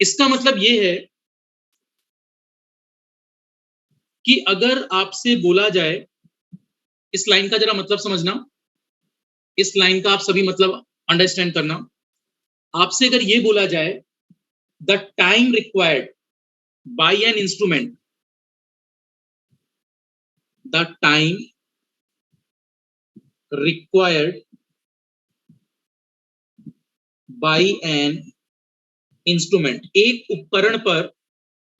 इसका मतलब ये है कि अगर आपसे बोला जाए, इस लाइन का जरा मतलब समझना, इस लाइन का आप सभी मतलब अंडरस्टैंड करना। आपसे अगर ये बोला जाए the time required by an instrument, the time required by an instrument, एक उपकरण पर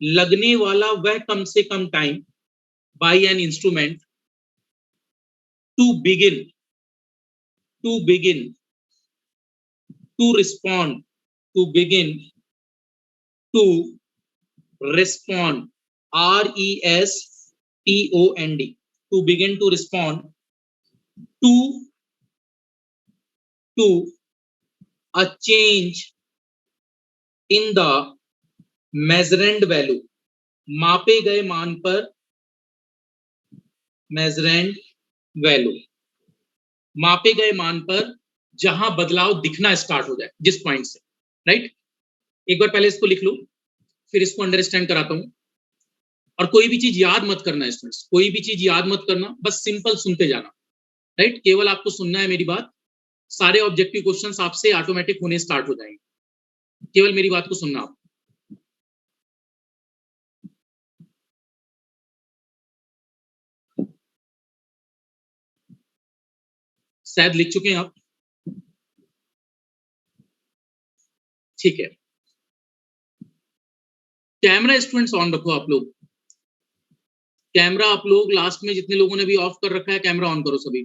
लगने वाला वह कम से कम time, by an instrument, to begin, to begin, to respond, to begin, to respond, RESPOND, to begin to respond to a change in the measurand value, मापे गए मान पर, measurand वैल्यू, मापे गए मान पर जहां बदलाव दिखना स्टार्ट हो जाए, जिस पॉइंट से, राइट। एक बार पहले इसको लिख लो, फिर इसको अंडरस्टैंड कराता हूं। और कोई भी चीज याद मत करना स्टूडेंट्स, कोई भी चीज याद मत करना, बस सिंपल सुनते जाना, राइट। केवल आपको सुनना है मेरी बात, सारे ऑब्जेक्टिव क्वेश्चंस आपसे ऑटोमेटिक होने स्टार्ट हो जाएंगे, केवल मेरी बात को सुनना आप। शायद लिख चुके हैं आप, ठीक है। कैमरा स्टूडेंट्स ऑन रखो आप लोग, कैमरा आप लोग लास्ट में जितने लोगों ने भी ऑफ कर रखा है कैमरा ऑन करो सभी।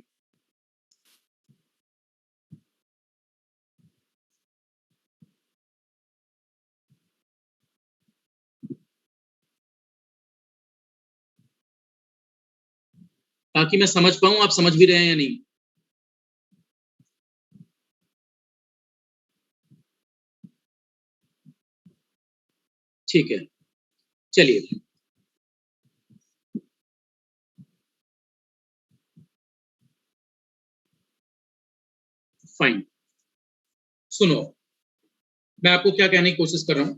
ताकि मैं समझ पाऊं आप समझ भी रहे हैं या नहीं। ठीक है, चलिए। फाइन, सुनो मैं आपको क्या कहने की कोशिश कर रहा हूं।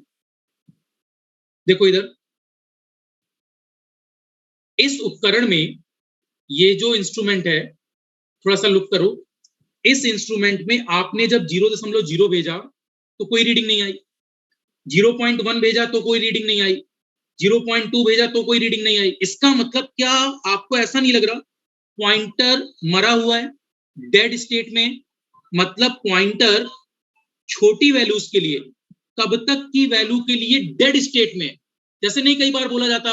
देखो इधर, इस उपकरण में ये जो इंस्ट्रूमेंट है, थोड़ा सा लुक करो, इस इंस्ट्रूमेंट में आपने जब 0.0 भेजा तो कोई रीडिंग नहीं आई, 0.1 भेजा तो कोई रीडिंग नहीं आई, 0.2 भेजा तो कोई रीडिंग नहीं आई। इसका मतलब क्या आपको ऐसा नहीं लग रहा पॉइंटर मरा हुआ है, डेड स्टेट में? मतलब पॉइंटर छोटी वैल्यूज के लिए, कब तक की वैल्यू के लिए डेड स्टेट में। जैसे नहीं कई बार बोला जाता,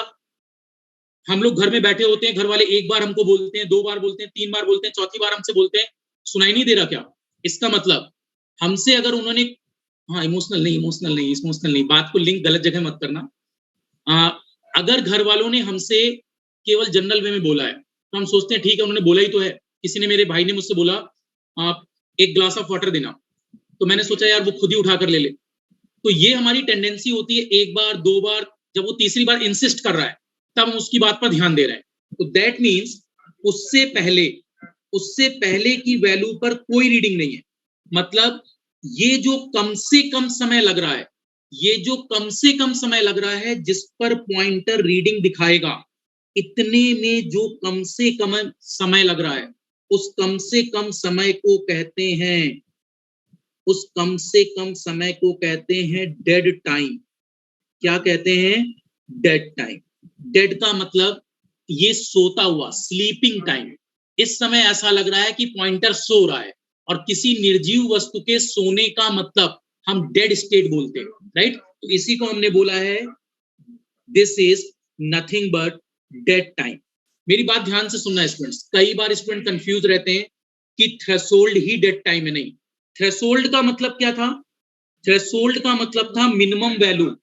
हम लोग घर में बैठे होते हैं, घर वाले एक बार हमको बोलते हैं, दो बार बोलते हैं, तीन बार बोलते हैं, चौथी बार हमसे बोलते हैं सुनाई नहीं दे रहा क्या? इसका मतलब हमसे अगर उन्होंने, हाँ इमोशनल नहीं, इमोशनल नहीं, इमोशनल नहीं, बात को लिंक गलत जगह मत करना। अगर घर वालों ने हमसे केवल जनरल वे में बोला है तो हम सोचते हैं ठीक है उन्होंने बोला ही तो है। किसी ने, मेरे भाई ने मुझसे बोला एक ग्लास ऑफ वाटर देना, तो मैंने सोचा यार वो खुद ही उठा कर ले ले। तो ये हमारी टेंडेंसी होती है, एक बार दो बार, जब वो तीसरी बार इंसिस्ट कर रहा है तब हम उसकी बात पर ध्यान दे रहे हैं। तो दैट मीन्स उससे पहले की वैल्यू पर कोई रीडिंग नहीं है। मतलब ये जो कम से कम समय लग रहा है, ये जो कम से कम समय लग रहा है जिस पर पॉइंटर रीडिंग दिखाएगा, इतने में जो कम से कम समय लग रहा है, उस कम से कम समय को कहते हैं, उस कम से कम समय को कहते हैं डेड टाइम। क्या कहते हैं? Dead time. डेड का मतलब ये सोता हुआ, स्लीपिंग टाइम। इस समय ऐसा लग रहा है कि पॉइंटर सो रहा है, और किसी निर्जीव वस्तु के सोने का मतलब हम डेड स्टेट बोलते हैं, राइट। तो इसी को हमने बोला है this is nothing but dead time. मेरी बात ध्यान से सुनना स्टूडेंट्स, कई बार स्टूडेंट कंफ्यूज रहते हैं कि थ्रेशोल्ड ही डेड टाइम है। नहीं, थ्रेशोल्ड का मतलब क्या था? थ्रेशोल्ड का मतलब था मिनिमम वैल्यू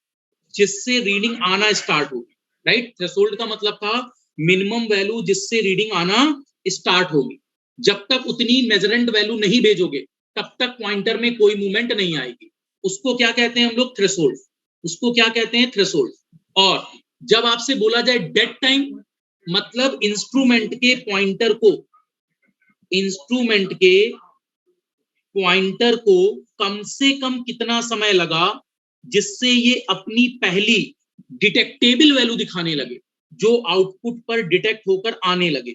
जिससे रीडिंग आना स्टार्ट होगी, राइट। थ्रेशोल्ड का मतलब था मिनिमम वैल्यू जिससे रीडिंग आना स्टार्ट होगी। जब तक उतनी मेजरेंट वैल्यू नहीं भेजोगे तब तक पॉइंटर में कोई मूवमेंट नहीं आएगी। उसको क्या कहते हैं हम लोग? थ्रेशोल्ड। उसको क्या कहते हैं? थ्रेशोल्ड। और जब आपसे बोला जाए डेड टाइम, मतलब इंस्ट्रूमेंट के पॉइंटर को कम से कम कितना समय लगा जिससे ये अपनी पहली डिटेक्टेबल वैल्यू दिखाने लगे, जो आउटपुट पर डिटेक्ट होकर आने लगे,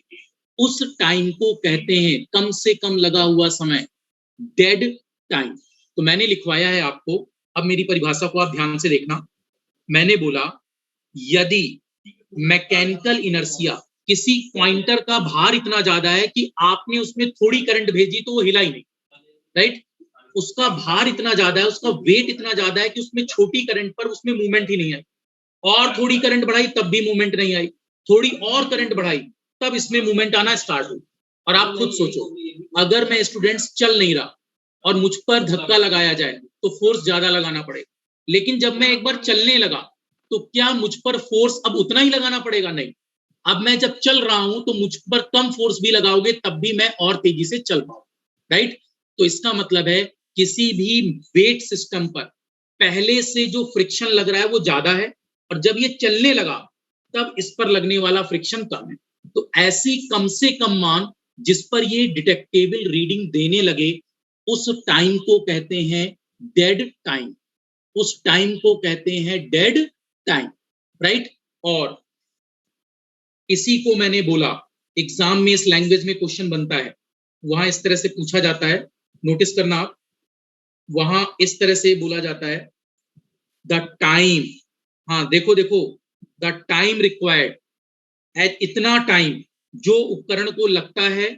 उस टाइम को कहते हैं, कम से कम लगा हुआ समय, डेड टाइम। तो मैंने लिखवाया है आपको, अब मेरी परिभाषा को आप ध्यान से देखना। मैंने बोला यदि मैकेनिकल इनर्शिया, किसी पॉइंटर का भार इतना ज्यादा है कि आपने उसमें थोड़ी करंट भेजी तो वो हिला ही नहीं, राइट। उसका भार इतना ज्यादा है, उसका वेट इतना ज्यादा है कि उसमें छोटी करंट पर उसमें मूवमेंट ही नहीं आई, और थोड़ी करंट बढ़ाई तब भी मूवमेंट नहीं आई, थोड़ी और करंट बढ़ाई तब इसमें मूवमेंट आना स्टार्ट हो। और आप खुद सोचो, अगर मैं स्टूडेंट्स चल नहीं रहा और मुझ पर धक्का लगाया जाए तो फोर्स ज्यादा लगाना पड़ेगा, लेकिन जब मैं एक बार चलने लगा तो क्या मुझ पर फोर्स अब उतना ही लगाना पड़ेगा? नहीं। अब मैं जब चल रहा हूं तो मुझ पर कम फोर्स भी लगाओगे तब भी मैं और तेजी से चल पाऊं, राइट। तो इसका मतलब है किसी भी वेट सिस्टम पर पहले से जो फ्रिक्शन लग रहा है वो ज्यादा है, और जब ये चलने लगा तब इस पर लगने वाला फ्रिक्शन कम है। तो ऐसी कम से कम मान जिस पर ये डिटेक्टेबल रीडिंग देने लगे उस टाइम को कहते हैं डेड टाइम, उस टाइम को कहते हैं डेड टाइम, राइट। और इसी को मैंने बोला एग्जाम में इस लैंग्वेज में क्वेश्चन बनता है, वहां इस तरह से पूछा जाता है, नोटिस करना आप, वहां इस तरह से बोला जाता है द टाइम, हाँ देखो देखो, द टाइम रिक्वायर्ड, इतना टाइम जो उपकरण को लगता है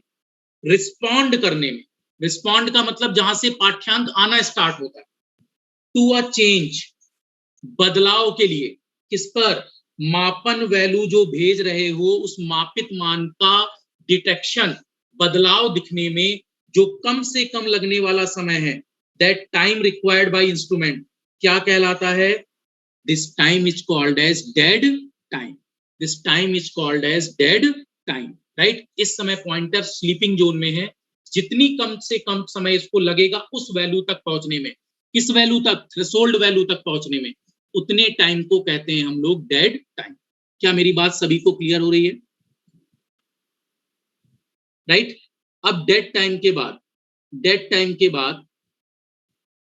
रिस्पॉन्ड करने में, रिस्पॉन्ड का मतलब जहां से पाठ्यांक आना स्टार्ट होता है, टू अ चेंज, बदलाव के लिए, किस पर, मापन वैल्यू जो भेज रहे हो उस मापित मान का डिटेक्शन, बदलाव दिखने में जो कम से कम लगने वाला समय है, that time required by instrument, क्या कहलाता है, this time is called as dead time, this time is called as dead time, right. इस समय पॉइंटर स्लीपिंग जोन में है, जितनी कम से कम समय इसको लगेगा उस वैल्यू तक पहुंचने में, किस वैल्यू तक, थ्रेशोल्ड वैल्यू तक पहुंचने में, उतने टाइम को कहते हैं हम लोग डेड टाइम। क्या मेरी बात सभी को क्लियर हो रही है, राइट। अब डेड टाइम के बाद, डेड टाइम के बाद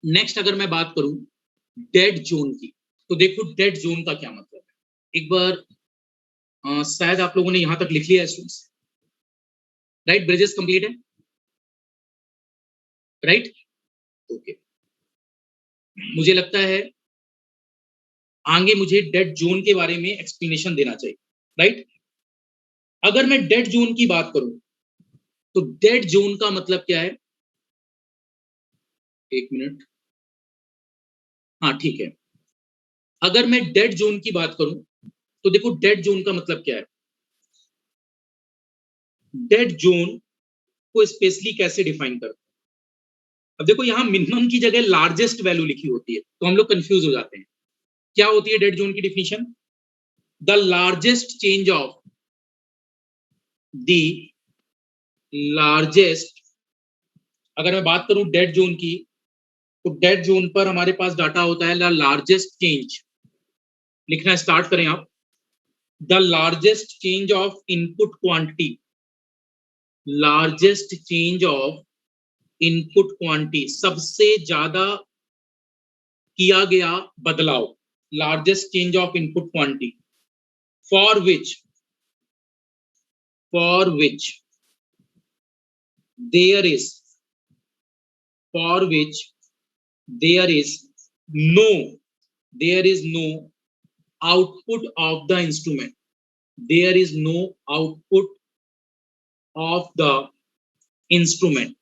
नेक्स्ट अगर मैं बात करूं डेड जोन की, तो देखो डेड जोन का क्या मतलब है, एक बार शायद आप लोगों ने यहां तक लिख लिया है स्टूडेंट्स, राइट, ब्रिजेस कंप्लीट है, राइट, ओके। मुझे लगता है आगे मुझे डेड जोन के बारे में एक्सप्लेनेशन देना चाहिए, राइट। अगर मैं डेड जोन की बात करूं तो डेड जोन का मतलब क्या है, एक मिनट, हाँ ठीक है। अगर मैं डेड जोन की बात करूं तो देखो डेड जोन का मतलब क्या है, डेड जोन को स्पेशली कैसे डिफाइन करते हैं। अब देखो यहां मिनिमम की जगह लार्जेस्ट वैल्यू लिखी होती है तो हम लोग कंफ्यूज हो जाते हैं, क्या होती है डेड जोन की definition, the largest change of the largest, अगर मैं बात करूं डेड जोन की तो डेड जोन पर हमारे पास डाटा होता है द लार्जेस्ट चेंज, लिखना स्टार्ट करें आप, the largest change of input quantity, largest change of input quantity, सबसे ज्यादा किया गया बदलाव, largest change of input quantity, for which there is, for which there is no, there is no output of the instrument, there is no output of the instrument,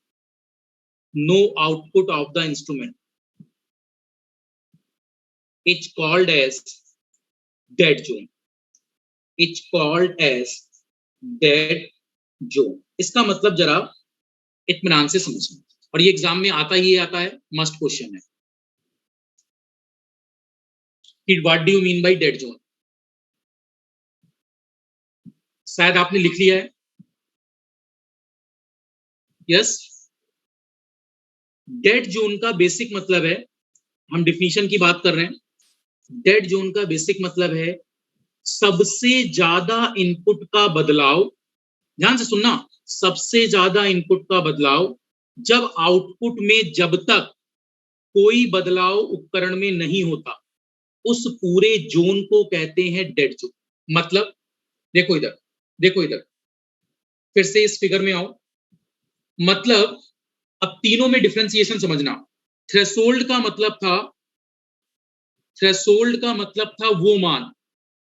no output of the instrument, it's called as dead zone, it's called as dead zone। इसका मतलब जरा इत्मीनान से समझना, और ये exam में आता ही आता है, मस्ट क्वेश्चन है कि what do you mean by dead zone, शायद आपने लिख लिया है, यस। डेड जोन का बेसिक मतलब है, हम डिफिनीशन की बात कर रहे हैं, डेड जोन का बेसिक मतलब है सबसे ज्यादा इनपुट का बदलाव, ध्यान से सुनना, सबसे ज्यादा इनपुट का बदलाव जब आउटपुट में जब तक कोई बदलाव उपकरण में नहीं होता उस पूरे जोन को कहते हैं डेड जोन। मतलब देखो इधर, देखो इधर, फिर से इस फिगर में आओ, मतलब अब तीनों में डिफरेंशिएशन समझना, थ्रेशोल्ड का मतलब था, थ्रेशोल्ड का मतलब था वो मान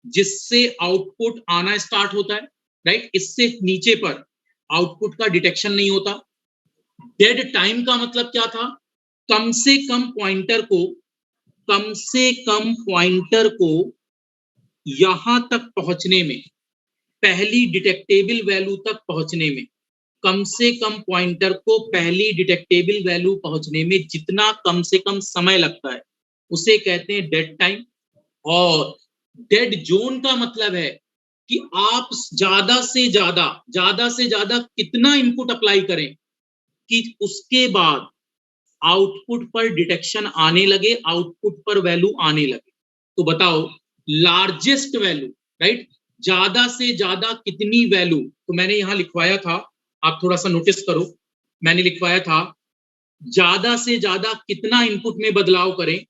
जिससे आउटपुट आना स्टार्ट होता है, राइट, इससे नीचे पर आउटपुट का डिटेक्शन नहीं होता। डेड टाइम का मतलब क्या था, कम से कम पॉइंटर को, कम से कम पॉइंटर को यहां तक पहुंचने में, पहली डिटेक्टेबल वैल्यू तक पहुंचने में, कम से कम पॉइंटर को पहली डिटेक्टेबल वैल्यू पहुंचने में जितना कम से कम समय लगता है उसे कहते हैं डेड टाइम। और डेड जोन का मतलब है कि आप ज्यादा से ज्यादा कितना इनपुट अप्लाई करें कि उसके बाद आउटपुट पर डिटेक्शन आने लगे, आउटपुट पर वैल्यू आने लगे। तो बताओ लार्जेस्ट वैल्यू, राइट, ज्यादा से ज्यादा कितनी वैल्यू, तो मैंने यहां लिखवाया था आप थोड़ा सा नोटिस करो, मैंने लिखवाया था ज्यादा से ज्यादा कितना इनपुट में बदलाव करें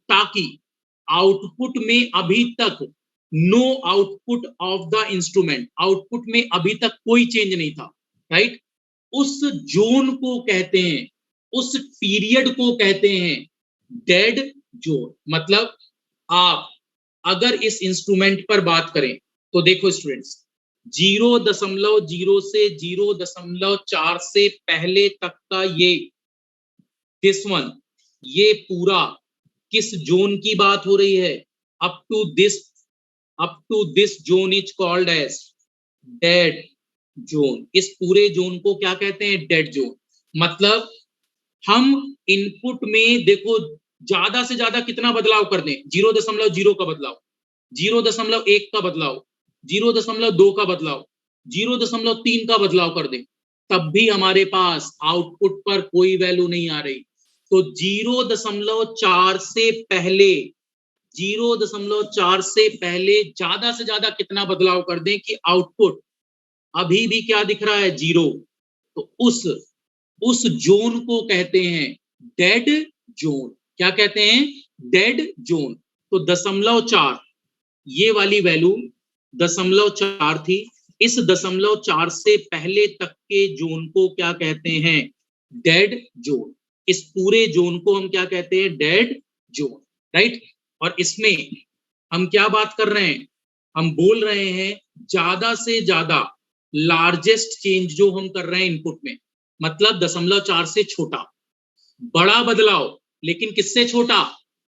ताकि आउटपुट में अभी तक no output of the instrument, output में अभी तक कोई चेंज नहीं था, राइट? उस जोन को कहते हैं, उस पीरियड को कहते हैं डेड जोन। मतलब आप अगर इस इंस्ट्रूमेंट पर बात करें तो देखो स्टूडेंट्स, 0.0 से 0.4 से पहले तक का ये दिस वन, ये पूरा किस जोन की बात हो रही है? Up to this zone is called as dead zone. इस पूरे जोन को क्या कहते हैं? Dead zone. मतलब हम इनपुट में देखो ज्यादा से ज्यादा कितना बदलाव कर दें, 0.0 का बदलाव, 0.1 का बदलाव, 0.2 का बदलाव, 0.3 का बदलाव कर दें, तब भी हमारे पास आउटपुट पर कोई वैल्यू नहीं आ रही। तो 0.4 से पहले, 0.4 से पहले ज्यादा से ज्यादा कितना बदलाव कर दें कि आउटपुट अभी भी क्या दिख रहा है? 0। तो उस जोन को कहते हैं डेड जोन। क्या कहते हैं? Dead zone. तो 0.4, ये वाली वैल्यू 0.4 थी। इस 0.4 से पहले तक के जोन को क्या कहते हैं? Dead zone. इस पूरे जोन को हम क्या कहते हैं? Dead zone, right? और इसमें हम क्या बात कर रहे हैं? हम बोल रहे हैं ज्यादा से ज्यादा लार्जेस्ट चेंज जो हम कर रहे हैं इनपुट में, मतलब 0.4 से छोटा, बड़ा बदलाव लेकिन किससे छोटा?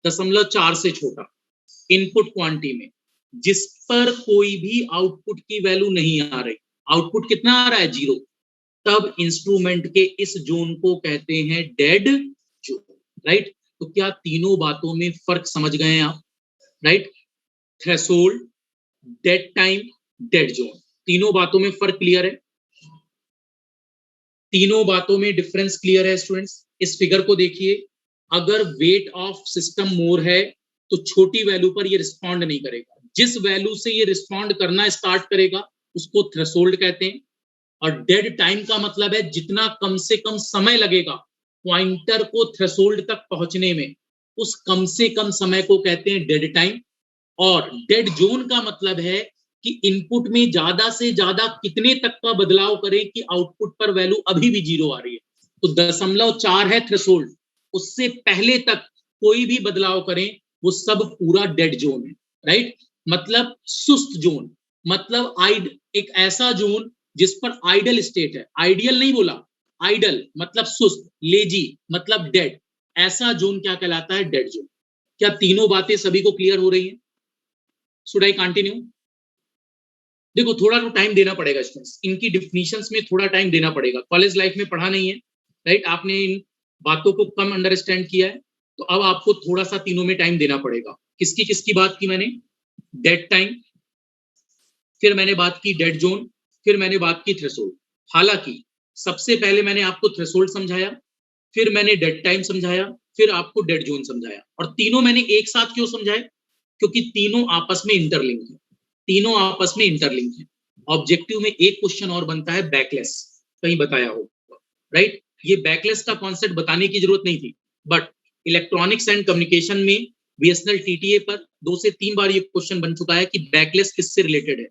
0.4 से छोटा इनपुट क्वांटिटी में, जिस पर कोई भी आउटपुट की वैल्यू नहीं आ रही। आउटपुट कितना आ रहा है? 0। तब इंस्ट्रूमेंट के इस जोन को कहते हैं डेड जोन, राइट? तो क्या तीनों बातों में फर्क समझ गए हैं आप? Right? Threshold, dead time, dead zone, तीनों बातों में फर्क क्लियर है? तीनों बातों में डिफरेंस क्लियर है स्टूडेंट्स? इस फिगर को देखिए, अगर वेट ऑफ सिस्टम मोर है तो छोटी वैल्यू पर ये रिस्पॉन्ड नहीं करेगा, जिस वैल्यू से ये रिस्पॉन्ड करना स्टार्ट करेगा उसको थ्रेशोल्ड कहते हैं। और डेड टाइम का मतलब है जितना कम से कम समय लगेगा पॉइंटर को थ्रेशोल्ड तक पहुंचने में, उस कम से कम समय को कहते हैं डेड टाइम। और डेड जोन का मतलब है कि इनपुट में ज्यादा से ज्यादा कितने तक का बदलाव करें कि आउटपुट पर वैल्यू अभी भी 0 आ रही है। तो 0.4 है थ्रेशोल्ड, उससे पहले तक कोई भी बदलाव करें वो सब पूरा डेड जोन है, राइट? मतलब सुस्त जोन, मतलब एक ऐसा जोन जिस पर आइडल स्टेट है। आइडियल नहीं बोला, आइडल मतलब सुस्त, लेजी मतलब डेड, ऐसा जोन क्या कहलाता है? Dead zone. क्या तीनों बातें सभी को क्लियर हो रही हैं? Should I continue? देखो थोड़ा तो टाइम देना पड़ेगा स्टूडेंट्स, इनकी डिफिनीशंस में थोड़ा टाइम देना पड़ेगा। कॉलेज लाइफ में पढ़ा नहीं है, राइट? आपने इन बातों को कम अंडरस्टैंड किया है, तो अब आपको थोड़ा सा तीनों में टाइम देना पड़ेगा। किसकी किसकी बात की मैंने? डेड टाइम, फिर मैंने बात की डेड जोन, फिर मैंने बात की थ्रेशोल्ड। हालांकि सबसे पहले मैंने आपको थ्रेशोल्ड समझाया, फिर मैंने डेड टाइम समझाया, फिर आपको डेड जोन समझाया। और तीनों मैंने एक साथ क्यों समझाए? क्योंकि तीनों आपस में इंटरलिंक है, तीनों आपस में इंटरलिंक है। ऑब्जेक्टिव में एक क्वेश्चन और बनता है बैकलेस, कहीं बताया होगा, राइट? ये बैकलेस का कॉन्सेप्ट बताने की जरूरत नहीं थी, बट इलेक्ट्रॉनिक्स एंड कम्युनिकेशन में बीएसएनएल टीटीए पर 2 से 3 बार ये क्वेश्चन बन चुका है कि बैकलेस किससे रिलेटेड है।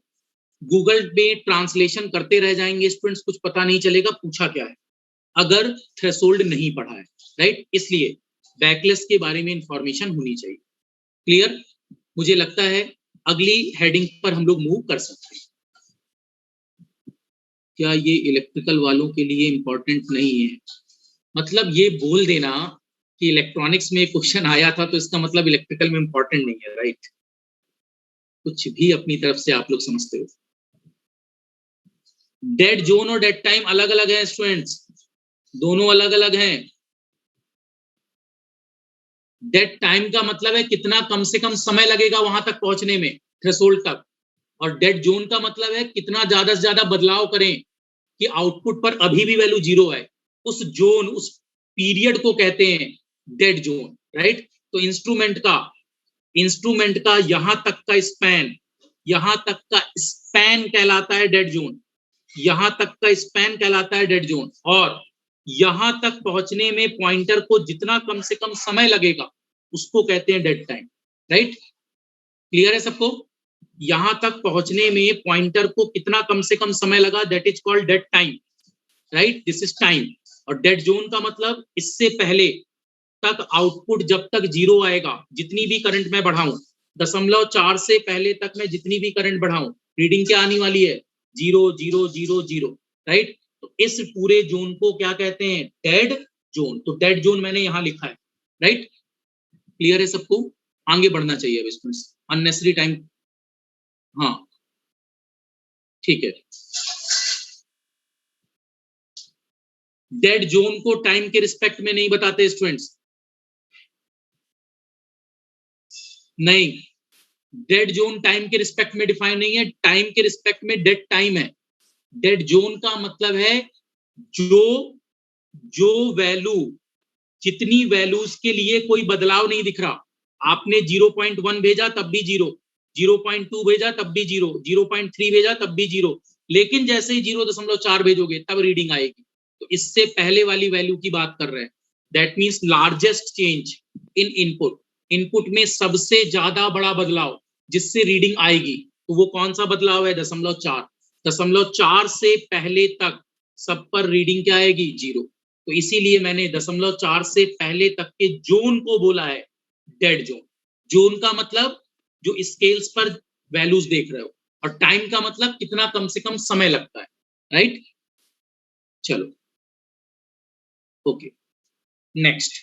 गूगल में ट्रांसलेशन करते रह जाएंगे स्टूडेंट्स, कुछ पता नहीं चलेगा पूछा क्या है, अगर थ्रेशोल्ड नहीं पढ़ा है, राइट? इसलिए बैकलेस के बारे में इंफॉर्मेशन होनी चाहिए। क्लियर? मुझे लगता है अगली हेडिंग पर हम लोग मूव कर सकते हैं। क्या ये इलेक्ट्रिकल वालों के लिए इंपॉर्टेंट नहीं है? मतलब ये बोल देना कि इलेक्ट्रॉनिक्स में क्वेश्चन आया था तो इसका मतलब इलेक्ट्रिकल में इंपॉर्टेंट नहीं है, राइट? कुछ भी अपनी तरफ से आप लोग समझते हो। डेड जोन और डेड टाइम अलग अलग है स्टूडेंट्स, दोनों अलग अलग हैं। डेड टाइम का मतलब है कितना कम से कम समय लगेगा वहां तक पहुंचने में, थ्रेशोल्ड तक। और डेड जोन का मतलब है कितना ज्यादा से ज्यादा बदलाव करें कि आउटपुट पर अभी भी वैल्यू 0 है। उस जोन, उस पीरियड को कहते हैं डेड जोन, राइट? तो इंस्ट्रूमेंट का यहां तक का स्पैन, यहां तक का स्पैन कहलाता है डेड जोन। यहां तक का स्पैन कहलाता है डेड जोन, और यहां तक पहुंचने में पॉइंटर को जितना कम से कम समय लगेगा उसको कहते हैं डेड टाइम। राइट, क्लियर है सबको? यहां तक पहुंचने में पॉइंटर को कितना कम से कम समय लगा, that is called dead time. Right, this is time. और डेड जोन का मतलब इससे पहले तक आउटपुट जब तक जीरो आएगा, जितनी भी करंट मैं बढ़ाऊं, 0.4 से पहले तक मैं जितनी भी करंट बढ़ाऊं, रीडिंग क्या आने वाली है, 0 0 0 0। राइट, तो इस पूरे जोन को क्या कहते हैं, डेड जोन। तो डेड जोन मैंने यहां लिखा है। राइट, क्लियर है सबको? आगे बढ़ना चाहिए अब इसमें, अननेसेसरी टाइम। हाँ ठीक है। डेड जोन को टाइम के रिस्पेक्ट में नहीं बताते स्टूडेंट्स, नहीं, डेड जोन टाइम के रिस्पेक्ट में डिफाइन नहीं है, टाइम के रिस्पेक्ट में डेड टाइम है। डेड जोन का मतलब है जो जो वैल्यू, जितनी वैल्यूज के लिए कोई बदलाव नहीं दिख रहा, आपने 0.1 भेजा तब भी जीरो, 0.2 भेजा तब भी जीरो, 0.3 भेजा तब भी जीरो, लेकिन जैसे ही 0.4 भेजोगे तब रीडिंग आएगी। तो इससे पहले वाली वैल्यू की बात कर रहे हैं। That means largest change in input, input में सबसे ज्यादा बड़ा बदलाव जिससे रीडिंग आएगी, तो वो कौन सा बदलाव है, 0.4। 0.4 से पहले तक सब पर रीडिंग क्या आएगी, जीरो। तो इसीलिए मैंने 0.4 से पहले तक के जोन को बोला है डेड जोन। जोन का मतलब जो स्केल्स पर वैल्यूज देख रहे हो, और टाइम का मतलब कितना कम से कम समय लगता है। राइट, चलो ओके, नेक्स्ट।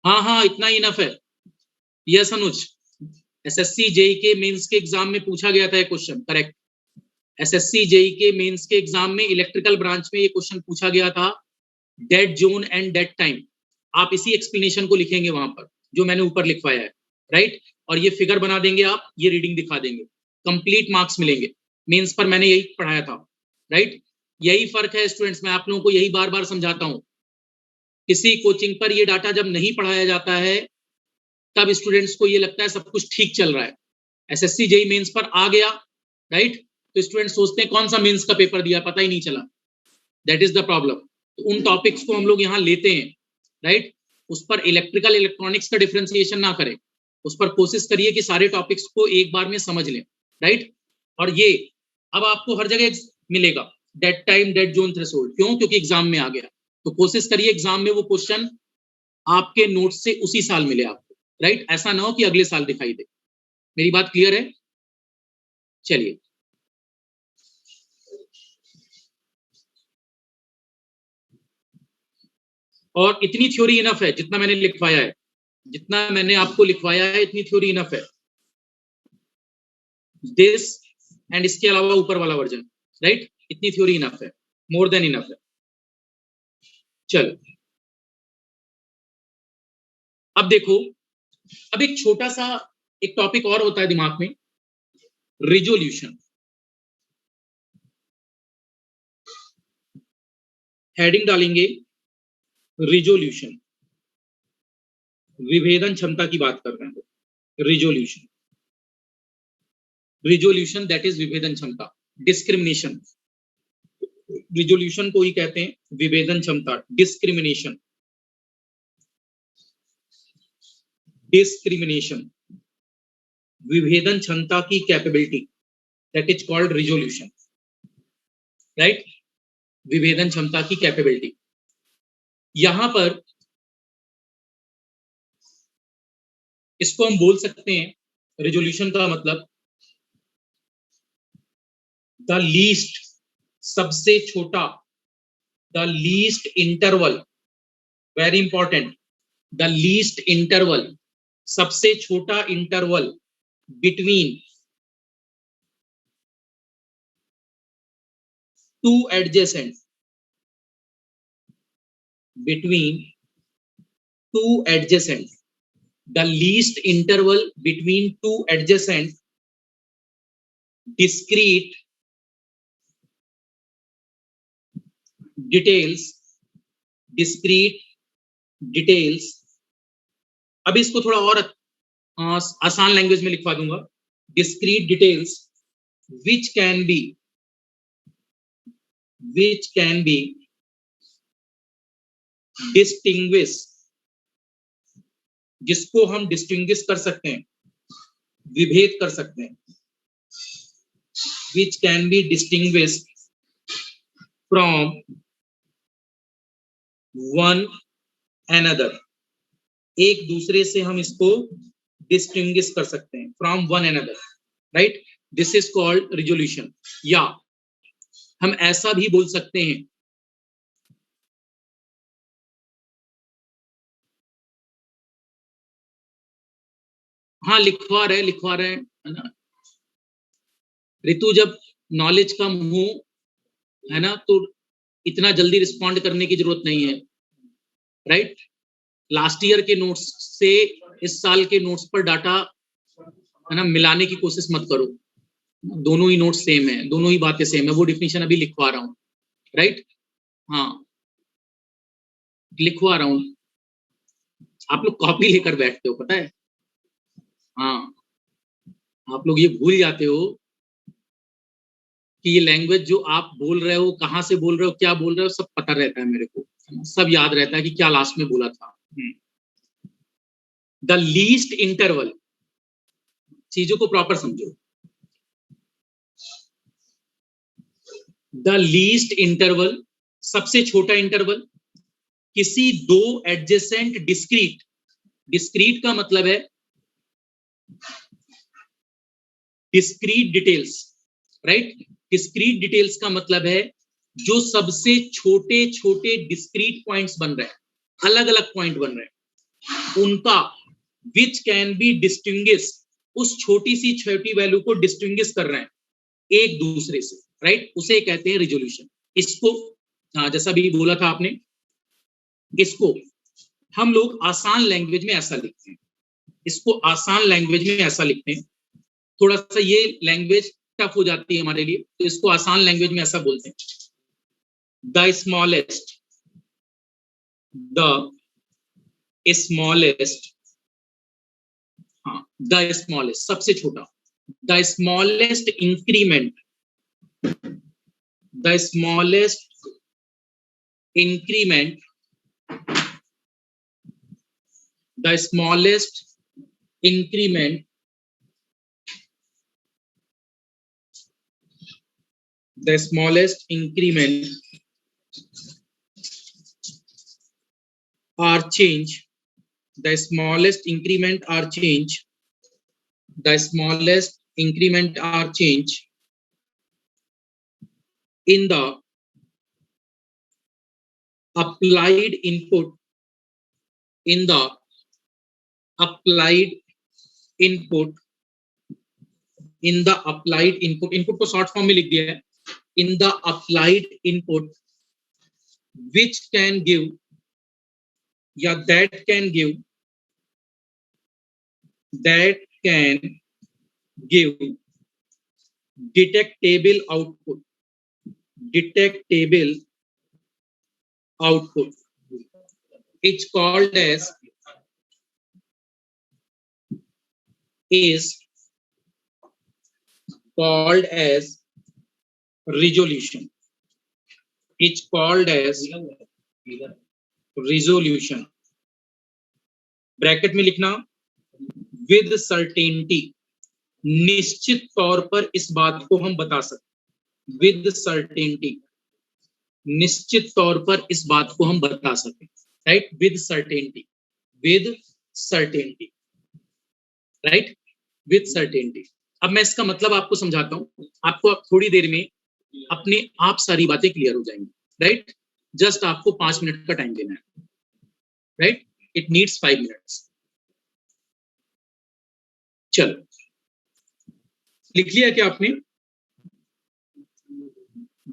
हाँ हाँ, इतना ही इनफ है। यस अनुज, एसएससी जेई के मेंस के एग्जाम में पूछा गया था ये क्वेश्चन, करेक्ट। एसएससी जेई के मेंस के एग्जाम में इलेक्ट्रिकल ब्रांच में ये क्वेश्चन पूछा गया था, dead zone and dead time. आप इसी एक्सप्लेनेशन को लिखेंगे वहां पर जो मैंने ऊपर लिखवाया है। राइट, और ये फिगर बना देंगे आप, ये रीडिंग दिखा देंगे, कंप्लीट मार्क्स मिलेंगे। मेंस पर मैंने यही पढ़ाया था। राइट, यही फर्क है स्टूडेंट्स, मैं आप लोगों को यही बार बार समझाता हूं। किसी कोचिंग पर ये डाटा जब नहीं पढ़ाया जाता है तब स्टूडेंट्स को ये लगता है सब कुछ ठीक चल रहा है। एसएससी जेई मेंस पर आ गया, राइट, तो स्टूडेंट सोचते हैं कौन सा मेंस का पेपर दिया, पता ही नहीं चला। That is the problem. तो उन टॉपिक्स को हम लोग यहाँ लेते हैं। राइट, उस पर इलेक्ट्रिकल इलेक्ट्रॉनिक्स का डिफरेंशिएशन ना करें, उस पर कोशिश करिए कि सारे टॉपिक्स को एक बार में समझ लें। राइट, और ये अब आपको हर जगह मिलेगा, dead time, dead zone, threshold. क्यों? क्योंकि एग्जाम में आ गया। तो कोशिश करिए एग्जाम में वो क्वेश्चन आपके नोट से उसी साल मिले आपको। राइट, ऐसा ना हो कि अगले साल दिखाई दे। मेरी बात क्लियर है? चलिए, और इतनी थ्योरी इनफ है जितना मैंने लिखवाया है, जितना मैंने आपको लिखवाया है इतनी थ्योरी इनफ है। दिस एंड इसके अलावा ऊपर वाला वर्जन। राइट, इतनी थ्योरी इनफ है, मोर देन इनफ है। चलो अब देखो, अब एक छोटा सा एक टॉपिक और होता है दिमाग में, रिजोल्यूशन। हेडिंग डालेंगे रिजोल्यूशन, विभेदन क्षमता की बात कर रहे हैं। रिजोल्यूशन, रिजोल्यूशन दैट इज विभेदन क्षमता। डिस्क्रिमिनेशन, रिजोल्यूशन को ही कहते हैं विभेदन क्षमता। डिस्क्रिमिनेशन, डिस्क्रिमिनेशन, विभेदन क्षमता की capability, that is called resolution. Right, विभेदन क्षमता की कैपेबिलिटी। यहां पर इसको हम बोल सकते हैं, रिजोल्यूशन का मतलब द लीस्ट, सबसे छोटा, the least interval, very important, the least interval, सबसे छोटा interval between two adjacent, between two adjacent, the least interval between two adjacent discrete details, discrete details, अब इसको थोड़ा और आसान लैंग्वेज में लिखवा दूंगा, discrete details which can be distinguish, जिसको हम डिस्टिंग्विश कर सकते हैं, विभेद कर सकते हैं, which can be distinguished from one another, एक दूसरे से हम इसको डिस्टिंग्विश कर सकते हैं, from one another, right? This is called resolution. या हम ऐसा भी बोल सकते हैं, हाँ लिखवा रहे है ना ऋतु, जब नॉलेज कम हो है ना तो इतना जल्दी रिस्पॉन्ड करने की जरूरत नहीं है, राइट? लास्ट ईयर के नोट्स से इस साल के नोट्स पर डाटा है ना मिलाने की कोशिश मत करो, दोनों ही नोट्स सेम है, दोनों ही बातें सेम है, वो डिफिनेशन अभी लिखवा रहा हूँ, राइट? हाँ लिखवा रहा हूँ, आप लोग कॉपी लेकर बैठते हो पता है, हाँ आप लोग ये भूल जाते हो कि ये लैंग्वेज जो आप बोल रहे हो, कहाँ से बोल रहे हो, क्या बोल रहे हो, सब पता रहता है मेरे को, सब याद रहता है कि क्या लास्ट में बोला था। द लीस्ट इंटरवल, चीजों को प्रॉपर समझो, द लीस्ट इंटरवल, सबसे छोटा इंटरवल, किसी दो एडजेसेंट डिस्क्रीट, डिस्क्रीट का मतलब है discrete details, right? Discrete details का मतलब है जो सबसे छोटे छोटे डिस्क्रीट पॉइंट्स बन रहे हैं, अलग अलग पॉइंट बन रहे हैं, उनका विच कैन बी डिस्टिंग्विश, उस छोटी सी छोटी वैल्यू को डिस्टिंग्विश कर रहे हैं एक दूसरे से, राइट? उसे कहते हैं रिजोल्यूशन। इसको जैसा भी बोला था आपने, इसको हम लोग आसान लैंग्वेज में ऐसा लिखते हैं, इसको आसान लैंग्वेज में ऐसा लिखते हैं, थोड़ा सा ये लैंग्वेज टफ हो जाती है हमारे लिए, तो इसको आसान लैंग्वेज में ऐसा बोलते हैं, द स्मॉलेस्ट, द स्मॉलेस्ट, हाँ द स्मॉलेस्ट सबसे छोटा, the smallest increment, the smallest increment, the smallest increment, the smallest increment or change, the smallest increment or change, the smallest increment or change in the applied input, in the applied input, in the applied input, input को short form में लिख दिया है, in the applied input which can give, या that can give detectable output, detectable output, it's called as, is called as resolution, it's called as resolution, bracket में लिखना, with certainty, निश्चित तौर पर इस बात को हम बता सकते, विद सर्टेनिटी, निश्चित तौर पर इस बात को हम बता सकें, right? With certainty, with certainty, right? With certainty. अब मैं इसका मतलब आपको समझाता हूं, आपको अब थोड़ी देर में अपने आप सारी बातें क्लियर हो जाएंगी, राइट? जस्ट आपको 5 मिनट का टाइम देना है, राइट? It needs 5 minutes. चलो लिख लिया क्या आपने?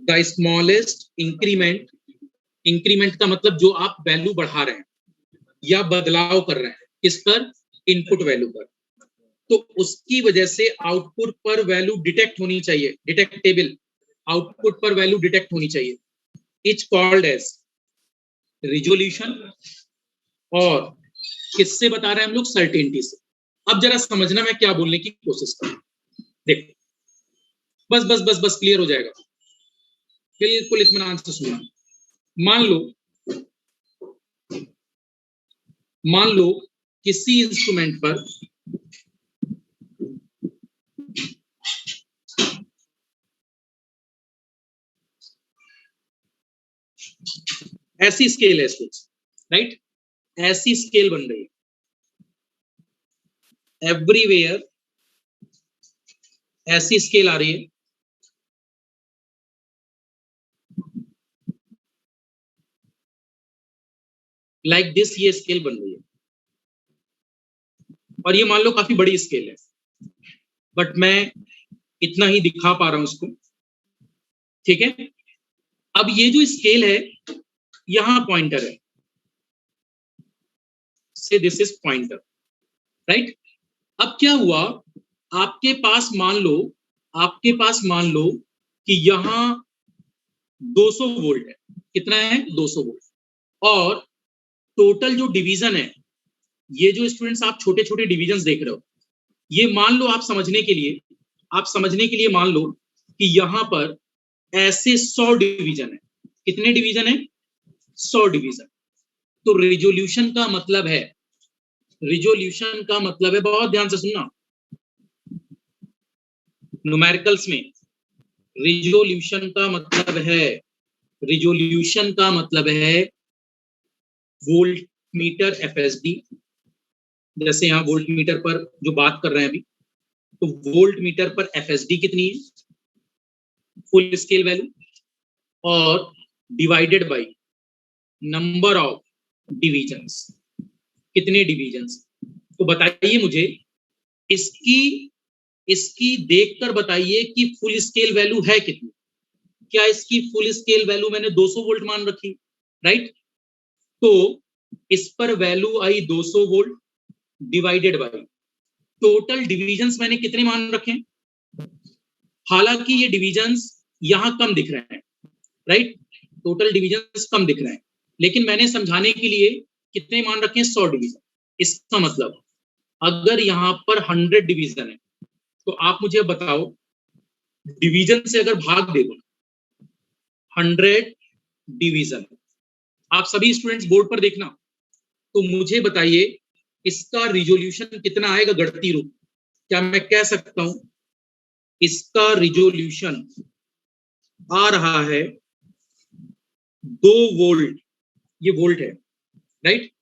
द स्मॉलेस्ट इंक्रीमेंट, इंक्रीमेंट का मतलब जो आप वैल्यू बढ़ा रहे हैं या बदलाव कर रहे हैं, किस पर? इनपुट वैल्यू पर, तो उसकी वजह से आउटपुट पर वैल्यू डिटेक्ट होनी चाहिए, डिटेक्टेबल, आउटपुट पर वैल्यू डिटेक्ट होनी चाहिए, इट्स कॉल्ड एज रिजोल्यूशन, और किससे बता रहे हैं हम लोग? सर्टेनिटी से। अब जरा समझना मैं क्या बोलने की कोशिश कर रहा हूं। देखो, बस बस बस बस क्लियर हो जाएगा, बिल्कुल इत्मीनान से सुनना। मान लो किसी इंस्ट्रूमेंट पर ऐसी स्केल है, राइट, ऐसी स्केल बन रही है, एवरीवेयर ऐसी स्केल आ रही है, लाइक दिस, ये स्केल बन रही है, और ये मान लो काफी बड़ी स्केल है, बट मैं इतना ही दिखा पा रहा हूं उसको, ठीक है। अब ये जो स्केल है, यहां पॉइंटर है, से दिस इज पॉइंटर, राइट। अब क्या हुआ, आपके पास मान लो कि यहां 200 वोल्ट है। कितना है? 200 वोल्ट। और टोटल जो डिवीजन है, ये जो स्टूडेंट्स आप छोटे छोटे डिवीजन देख रहे हो, ये मान लो आप समझने के लिए मान लो कि यहां पर ऐसे 100 डिवीजन है। कितने डिवीजन है? 100 डिवीजन। तो रिजोल्यूशन का मतलब है, बहुत ध्यान से सुनना, न्यूमेरिकल्स में रिजोल्यूशन का मतलब है वोल्ट मीटर एफएसडी। जैसे यहाँ वोल्ट मीटर पर जो बात कर रहे हैं अभी, तो वोल्ट मीटर पर एफएसडी कितनी है? फुल स्केल वैल्यू, और divided by number of divisions. कितने डिवीजन्स? तो बताइए मुझे, इसकी देखकर बताइए कि फुल स्केल वैल्यू है कितनी। क्या इसकी फुल स्केल वैल्यू मैंने 200 वोल्ट मान रखी, राइट। तो इस पर value I 200 volt divided by total divisions मैंने कितने मान रखे। हालांकि ये डिवीजन्स यहां कम दिख रहे हैं, राइट, टोटल डिवीजन्स कम दिख रहे हैं, लेकिन मैंने समझाने के लिए कितने मान रखे हैं? 100 डिवीजन। इसका मतलब अगर यहां पर 100 डिवीजन है, तो आप मुझे बताओ, डिवीजन से अगर भाग दे दो 100 डिवीजन, आप सभी स्टूडेंट्स बोर्ड पर देखना, तो मुझे बताइए इसका रिजोल्यूशन कितना आएगा गणती रूप। क्या मैं कह सकता हूं इसका रिजोल्यूशन आ रहा है 2 वोल्ट, ये वोल्ट है, राइट।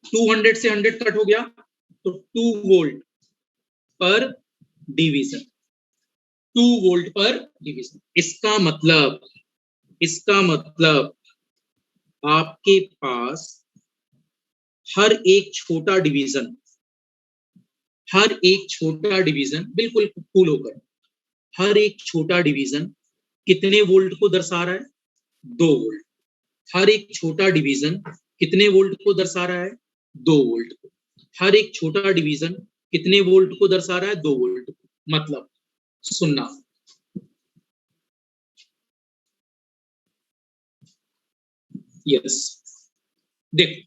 200 से 100 कट हो गया, तो 2 वोल्ट पर डिवीजन, 2 वोल्ट पर डिवीजन। इसका मतलब आपके पास हर एक छोटा डिवीजन बिल्कुल कूल होकर, हर एक छोटा डिवीजन कितने वोल्ट को दर्शा रहा है? 2 वोल्ट। हर एक छोटा डिवीजन कितने वोल्ट को दर्शा रहा है? 2 वोल्ट को। हर एक छोटा डिवीजन कितने वोल्ट को दर्शा रहा है? 2 वोल्ट। मतलब सुनना, यस, देखो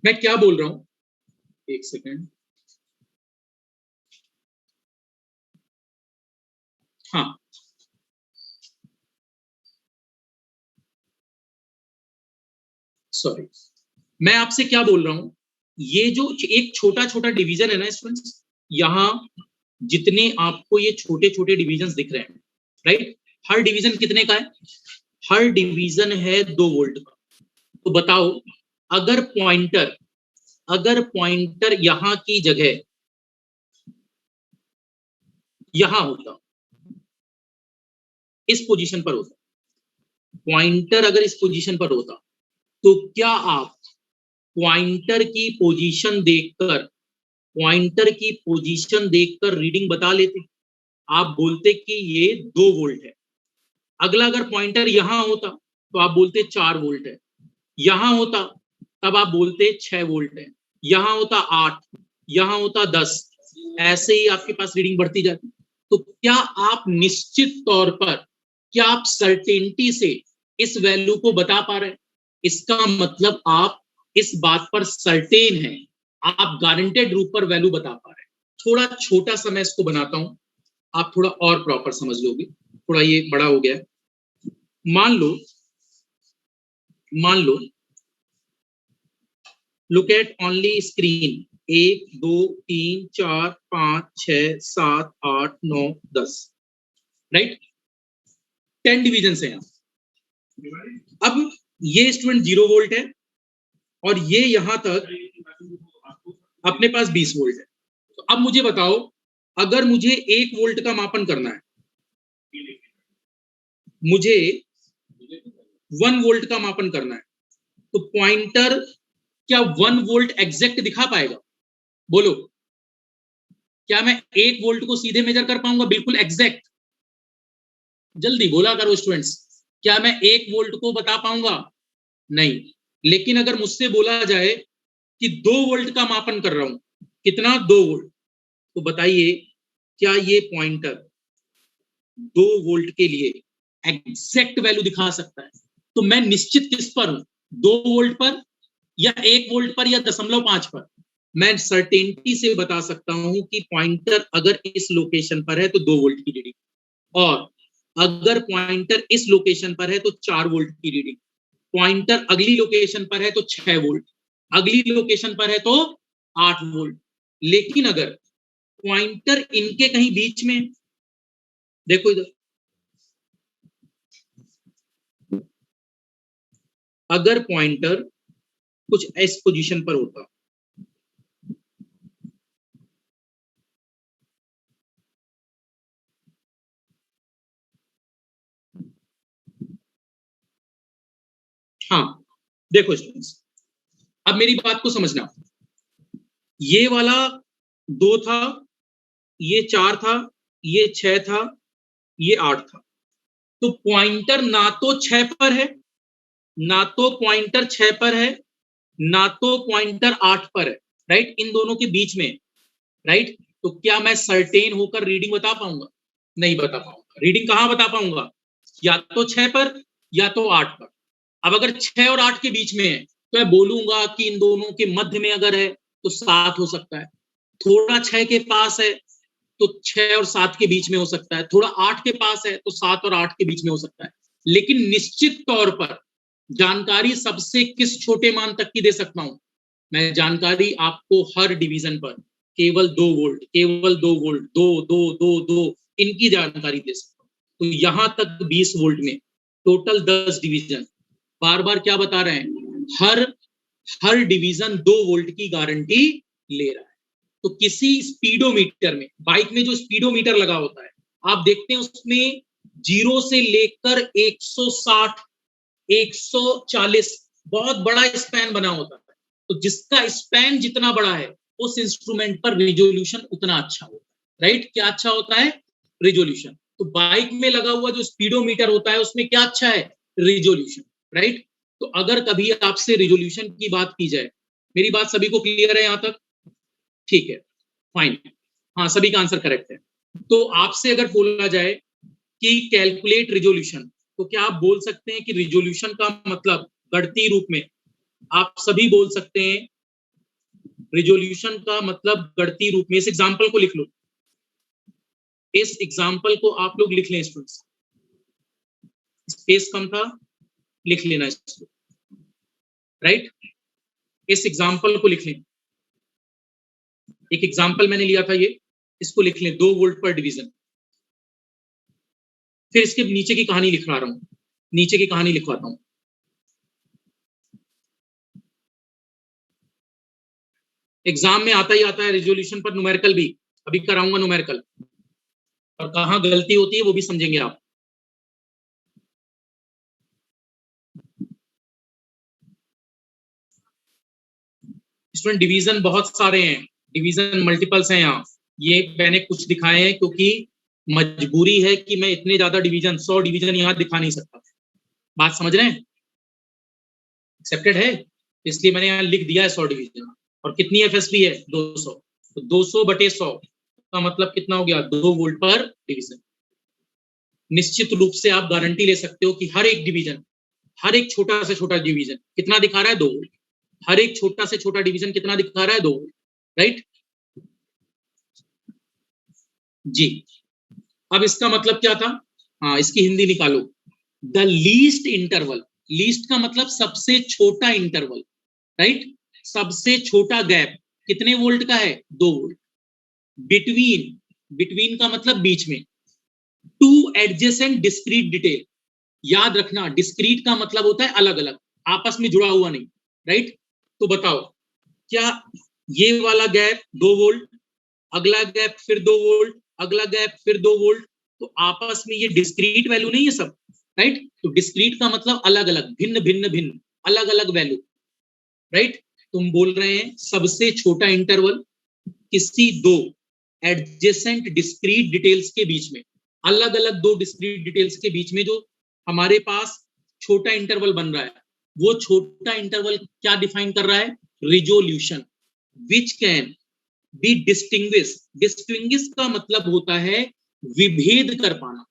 मैं क्या बोल रहा हूं, एक सेकेंड, हाँ, सॉरी, मैं आपसे क्या बोल रहा हूं, ये जो एक छोटा छोटा डिवीजन है ना स्टूडेंट्स, यहां जितने आपको ये छोटे छोटे डिवीजन दिख रहे हैं, राइट, हर डिवीजन कितने का है? हर डिवीजन है 2 वोल्ट का। तो बताओ, अगर पॉइंटर यहां की जगह यहां होता, इस पोजीशन पर होता, पॉइंटर अगर इस पोजीशन पर होता, तो क्या आप पॉइंटर की पोजीशन देखकर रीडिंग बता लेते? आप बोलते कि ये 2 वोल्ट है। अगला अगर पॉइंटर यहां होता, तो आप बोलते 4 वोल्ट है। यहां होता तब आप बोलते 6 वोल्ट है। यहां होता 8, यहां होता 10, ऐसे ही आपके पास रीडिंग बढ़ती जाती। तो क्या आप निश्चित तौर पर, क्या आप सर्टेनिटी से इस वैल्यू को बता पा रहे हैं? इसका मतलब आप इस बात पर सर्टेन हैं, आप गारंटेड रूप पर वैल्यू बता पा रहे हैं। थोड़ा छोटा सा मैं इसको बनाता हूं, आप थोड़ा और प्रॉपर समझ लोगे, थोड़ा ये बड़ा हो गया। मान लो look at only screen 1 2 3 4 5 6 7 8 9 10, right? 10 division है यहाँ। अब ये स्टूडेंट 0 वोल्ट है और ये यहां तक अपने पास 20 वोल्ट है। तो अब मुझे बताओ, अगर मुझे 1 वोल्ट का मापन करना है, मुझे 1 वोल्ट का मापन करना है, तो पॉइंटर क्या 1 वोल्ट एग्जैक्ट दिखा पाएगा? बोलो, क्या मैं 1 वोल्ट को सीधे मेजर कर पाऊंगा बिल्कुल एग्जैक्ट? जल्दी बोला करो स्टूडेंट्स, क्या मैं 1 वोल्ट को बता पाऊंगा? नहीं। लेकिन अगर मुझसे बोला जाए कि 2 वोल्ट का मापन कर रहा हूं, कितना? 2 वोल्ट, तो बताइए क्या ये पॉइंटर 2 वोल्ट के लिए एग्जैक्ट वैल्यू दिखा सकता है? तो मैं निश्चित किस पर हूं, 2 वोल्ट पर या 1 वोल्ट पर या 0.5 पर? मैं सर्टेनिटी से बता सकता हूं कि पॉइंटर अगर इस लोकेशन पर है तो 2 वोल्ट की रीडिंग, और अगर पॉइंटर इस लोकेशन पर है तो 4 वोल्ट की रीडिंग, पॉइंटर अगली लोकेशन पर है तो 6 वोल्ट, अगली लोकेशन पर है तो 8 वोल्ट। लेकिन अगर पॉइंटर इनके कहीं बीच में, देखो इधर, अगर पॉइंटर कुछ इस पोजीशन पर होता, हाँ देखो स्टूडेंट्स, अब मेरी बात को समझना, ये वाला 2 था, ये 4 था, ये 6 था, ये 8 था, तो पॉइंटर ना तो 6 पर है, ना तो पॉइंटर 6 पर है, ना तो पॉइंटर 8 पर है, राइट? इन दोनों के बीच में, राइट? तो क्या मैं सर्टेन होकर रीडिंग बता पाऊंगा? नहीं बता पाऊंगा। रीडिंग कहां बता पाऊंगा? या तो 6 पर या तो 8 पर। अब अगर 6 और 8 के बीच में है तो मैं बोलूंगा कि इन दोनों के मध्य में अगर है तो 7 हो सकता है, थोड़ा 6 के पास है तो 6 और 7 के बीच में हो सकता है, थोड़ा 8 के पास है तो 7 और 8 के बीच में हो सकता है। लेकिन निश्चित तौर पर जानकारी सबसे किस छोटे मान तक की दे सकता हूं? मैं जानकारी आपको हर डिवीजन पर केवल 2 वोल्ट, केवल 2 वोल्ट, 2 2 2 2 इनकी जानकारी दे सकता हूं। तो यहां तक 20 वोल्ट में टोटल 10 डिवीजन। बार बार क्या बता रहे हैं, हर डिवीजन 2 वोल्ट की गारंटी ले रहा है। तो किसी स्पीडोमीटर में, बाइक में जो स्पीडोमीटर लगा होता है, आप देखते हैं उसमें 0 से लेकर 160 140 बहुत बड़ा स्पैन बना होता है। तो जिसका स्पैन जितना बड़ा है उस इंस्ट्रूमेंट पर रिजोल्यूशन उतना अच्छा होता है, राइट? क्या अच्छा होता है? रिजोल्यूशन। तो बाइक में लगा हुआ जो स्पीडोमीटर होता है उसमें क्या अच्छा है? Resolution, right? तो अगर कभी आपसे रिजोल्यूशन की बात की जाए, मेरी बात सभी को क्लियर है यहां तक? ठीक है, फाइन, हाँ सभी का आंसर करेक्ट है। तो आपसे अगर बोला जाए कि कैलकुलेट रिजोल्यूशन, तो क्या आप बोल सकते हैं कि रिजोल्यूशन का मतलब गणितीय रूप में आप सभी बोल सकते हैं? रिजोल्यूशन का मतलब गणितीय रूप में, इस एग्जांपल को लिख लो, इस एग्जांपल को आप लोग लिख लें स्टूडेंट्स, स्पेस कम था, लिख लेना इसको, राइट? इस एग्जांपल को लिख लें, एक एग्जांपल मैंने लिया था ये, इसको लिख लें 2 वोल्ट पर डिवीजन। फिर इसके नीचे की कहानी लिखवा रहा हूं, नीचे की कहानी लिखवाता हूं। एग्जाम में आता ही आता है रिजोल्यूशन पर न्यूमेरिकल भी, अभी कराऊंगा न्यूमेरिकल, और कहां गलती होती है वो भी समझेंगे आप। स्टूडेंट डिवीजन बहुत सारे हैं, डिवीजन मल्टीपल्स हैं यहाँ, ये मैंने कुछ दिखाए हैं क्योंकि मजबूरी है कि मैं इतने ज्यादा डिवीजन 100 डिवीजन यहाँ दिखा नहीं सकता। बात समझ रहे हैं? एक्सेप्टेड है, इसलिए मैंने यहाँ लिख दिया है 100 डिवीजन। और कितनी एफएसबी है? 200। तो 200 बटे 100 का मतलब कितना हो गया? 2 वोल्ट पर डिवीजन। निश्चित रूप से आप गारंटी ले सकते हो कि हर एक डिवीजन, हर एक छोटा से छोटा डिवीजन कितना दिखा रहा है? 2 वोल्ट। हर एक छोटा से छोटा डिवीजन कितना दिखा रहा है? 2 वोल्ट, राइट जी। अब इसका मतलब क्या था? हाँ, इसकी हिंदी निकालो। द लीस्ट इंटरवल, लीस्ट का मतलब सबसे छोटा इंटरवल, राइट सबसे छोटा गैप कितने वोल्ट का है? 2 वोल्ट। बिटवीन, बिटवीन का मतलब बीच में, टू एडजेसेंट डिस्क्रीट डिटेल, याद रखना डिस्क्रीट का मतलब होता है अलग अलग, आपस में जुड़ा हुआ नहीं, राइट। तो बताओ क्या ये वाला गैप 2 वोल्ट, अगला गैप फिर 2 वोल्ट, अगला गैप फिर 2 वोल्ट, तो आपस में ये डिस्क्रीट वैल्यू नहीं है सब, राइट। तो डिस्क्रीट का मतलब अलग अलग, भिन्न भिन्न भिन्न, अलग अलग वैल्यू, राइट। तुम बोल रहे हैं सबसे छोटा इंटरवल किसी दो एडजेसेंट डिस्क्रीट डिटेल्स के बीच में, अलग अलग दो डिस्क्रीट डिटेल्स के बीच में जो हमारे पास छोटा इंटरवल बन रहा है, वो छोटा इंटरवल क्या डिफाइन कर रहा है? Resolution, which can be distinguish. Distinguish का मतलब होता है विभेद कर पाना।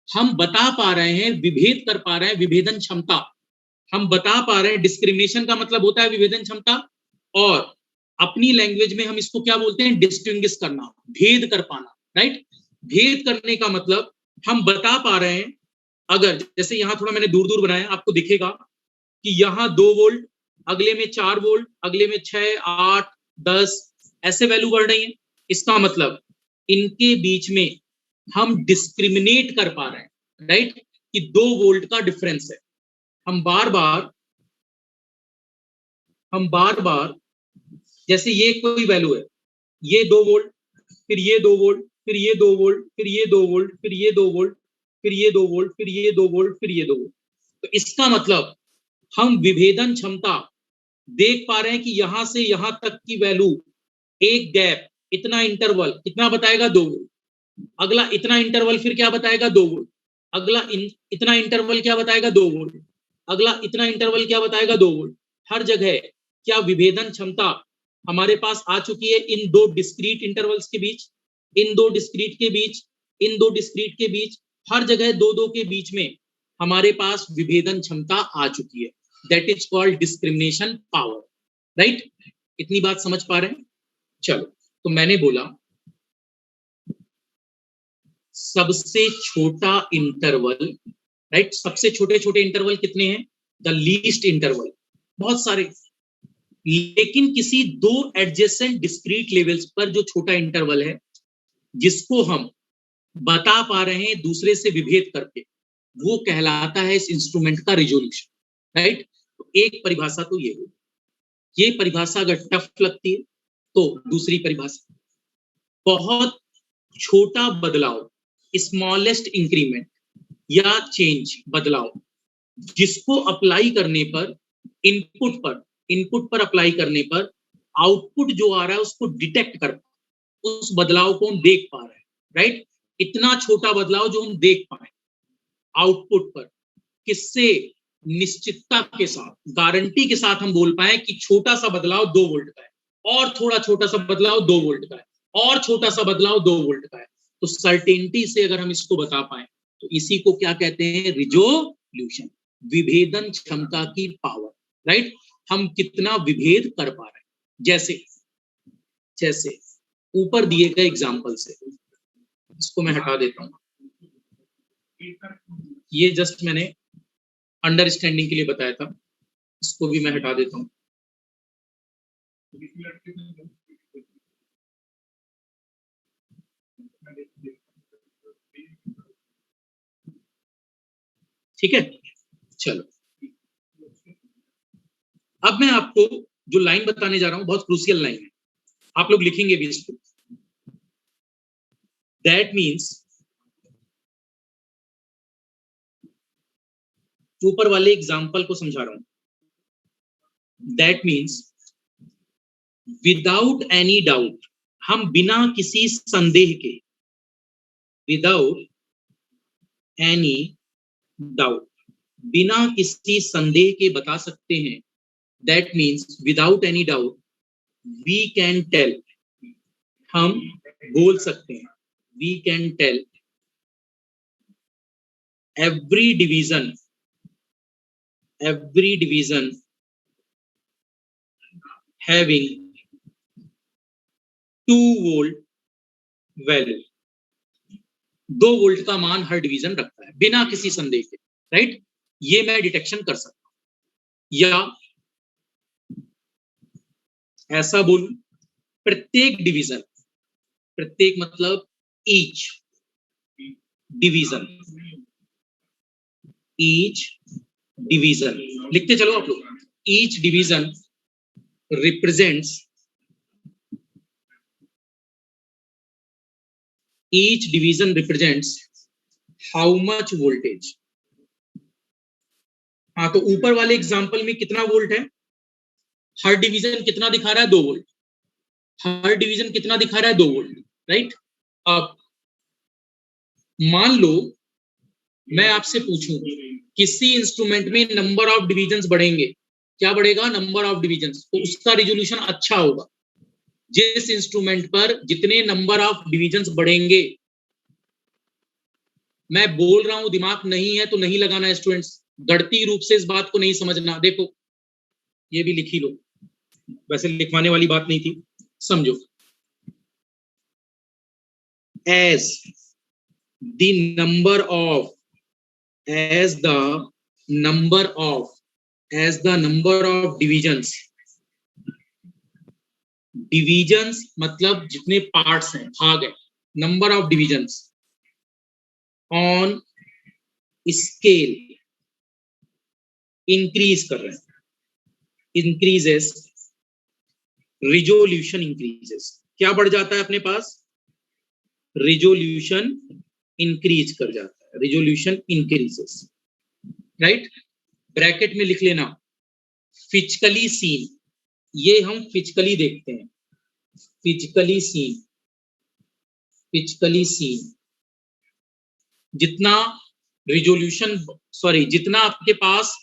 हम बता पा रहे हैं, विभेद कर पा रहे हैं, विभेदन क्षमता हम बता पा रहे हैं। डिस्क्रिमिनेशन का मतलब होता है विभेदन क्षमता, और अपनी लैंग्वेज में हम इसको क्या बोलते हैं? डिस्टिंग्विश करना, भेद कर पाना, राइट। भेद करने का मतलब हम बता पा रहे हैं, अगर जैसे यहां थोड़ा मैंने दूर दूर बनाया, आपको दिखेगा कि यहाँ 2 वोल्ट, अगले में 4 वोल्ट, अगले में 6, 8, 10 ऐसे वैल्यू बढ़ रही है। इसका मतलब इनके बीच में हम डिस्क्रिमिनेट कर पा रहे हैं, राइट, कि 2 वोल्ट का डिफरेंस है। हम बार बार जैसे ये कोई वैल्यू है, ये 2 वोल्ट, फिर ये 2 वोल्ट, फिर ये 2 वोल्ट, फिर ये 2 वोल्ट, फिर ये 2 वोल्ट, फिर ये 2 वोल्ट, फिर ये 2 वोल्ट, फिर ये 2 वोल्ट। तो इसका मतलब हम विभेदन क्षमता देख पा रहे हैं कि यहां से यहां तक की वैल्यू, एक गैप, इतना इंटरवल कितना बताएगा? 2 वोल्ट। अगला इतना इंटरवल फिर क्या बताएगा? 2 वोल्ट। अगला इतना इंटरवल क्या बताएगा? 2 वोल्ट। अगला इतना इंटरवल क्या बताएगा? 2 वोल्ट। हर जगह क्या विभेदन क्षमता हमारे पास आ चुकी है इन दो डिस्क्रीट इंटरवल्स के बीच, इन दो डिस्क्रीट के बीच, इन दो डिस्क्रीट के बीच, हर जगह दो दो के बीच में हमारे पास विभेदन क्षमता आ चुकी है। That is called discrimination power, right. इतनी बात समझ पा रहे हैं? चलो, तो मैंने बोला सबसे छोटा इंटरवल, राइट। सबसे छोटे छोटे इंटरवल कितने हैं? द लीस्ट इंटरवल, बहुत सारे, लेकिन किसी दो एडजेसेंट डिस्क्रीट लेवल्स पर जो छोटा इंटरवल है, जिसको हम बता पा रहे हैं दूसरे से विभेद करके, वो कहलाता है इस इंस्ट्रूमेंट का रिजोल्यूशन, राइट। तो एक परिभाषा तो ये हो, ये परिभाषा अगर टफ लगती है तो दूसरी परिभाषा, बहुत छोटा बदलाव, स्मॉलेस्ट इंक्रीमेंट या चेंज, बदलाव, जिसको अप्लाई करने पर इनपुट पर अप्लाई करने पर आउटपुट जो आ रहा है उसको डिटेक्ट कर, उस बदलाव को हम देख पा रहे हैं, राइट। इतना छोटा बदलाव जो हम देख पाए आउटपुट पर, किससे? निश्चितता के साथ, गारंटी के साथ हम बोल पाए कि छोटा सा बदलाव 2 वोल्ट का है, और थोड़ा छोटा सा बदलाव 2 वोल्ट का है, और छोटा सा बदलाव 2 वोल्ट का है। तो सर्टेनिटी से अगर हम इसको बता पाए तो इसी को क्या कहते हैं? रिजोल्यूशन, विभेदन क्षमता की पावर, राइट। हम कितना विभेद कर पा रहे हैं, जैसे जैसे ऊपर दिए गए एग्जाम्पल से, इसको मैं हटा देता हूं, ये जस्ट मैंने अंडरस्टैंडिंग के लिए बताया था, इसको भी मैं हटा देता हूं। ठीक है, चलो। अब मैं आपको जो लाइन बताने जा रहा हूं बहुत क्रूशियल लाइन है, आप लोग लिखेंगे भी इसको। दैट मीन्स, ऊपर वाले एग्जाम्पल को समझा रहा हूं। That means without any doubt, हम बिना किसी संदेह के, विदाउट एनी डाउट, बिना किसी संदेह के बता सकते हैं। That means without any doubt we can tell, हम बोल सकते हैं, we can tell every division having 2 volt value, 2 volt का मान हर डिवीजन रखता है बिना किसी संदेह के, राइट। ये मैं डिटेक्शन कर सकता हूं, या ऐसा बोलूं प्रत्येक डिवीजन, प्रत्येक मतलब ईच डिवीजन, ईच डिवीजन लिखते चलो आप लोग, each division represents, each division represents how much voltage. हाँ, तो ऊपर वाले एग्जांपल में कितना वोल्ट है, हर डिवीजन कितना दिखा रहा है, 2 वोल्ट, हर डिवीजन कितना दिखा रहा है, 2 वोल्ट, राइट। अब मान लो मैं आपसे पूछूं किसी इंस्ट्रूमेंट में नंबर ऑफ डिवीजन्स बढ़ेंगे, क्या बढ़ेगा, नंबर ऑफ डिवीजन्स, तो उसका रिजोल्यूशन अच्छा होगा। जिस इंस्ट्रूमेंट पर जितने नंबर ऑफ डिवीजन्स बढ़ेंगे, मैं बोल रहा हूं दिमाग नहीं है तो नहीं लगाना स्टूडेंट्स, गढ़ती रूप से इस बात को नहीं समझना। देखो ये भी लिख ही लो, वैसे लिखवाने वाली बात नहीं थी, समझो। As the number of, as the number of divisions मतलब जितने पार्ट्स हैं, भाग है, number of divisions on scale increase कर रहे हैं, इंक्रीजेस, रिजोल्यूशन इंक्रीजेस, क्या बढ़ जाता है अपने पास, रिजोल्यूशन इंक्रीज कर जाता है, रिजोल्यूशन इंक्रीजेस, राइट। ब्रैकेट में लिख लेना फिजिकली सीन, ये हम फिजिकली देखते हैं, फिजिकली सीन, फिजिकली सीन, जितना रिजोल्यूशन, सॉरी, जितना आपके पास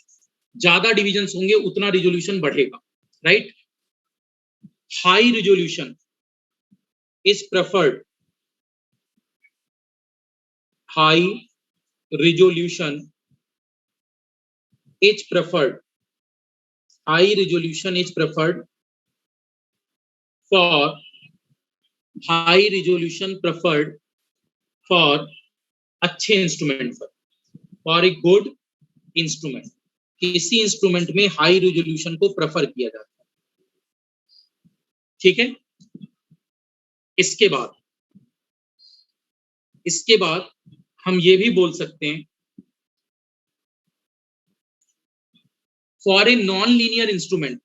ज्यादा डिविजन्स होंगे उतना रिजोल्यूशन बढ़ेगा, right. High resolution is preferred, high resolution is preferred, high resolution is preferred for, high resolution preferred for अच्छे इंस्ट्रूमेंट पर, फॉर ए गुड इंस्ट्रूमेंट, किसी इंस्ट्रूमेंट में हाई रिजोल्यूशन को प्रेफर किया जाता है, ठीक है। इसके बाद हम ये भी बोल सकते हैं for a non linear instrument,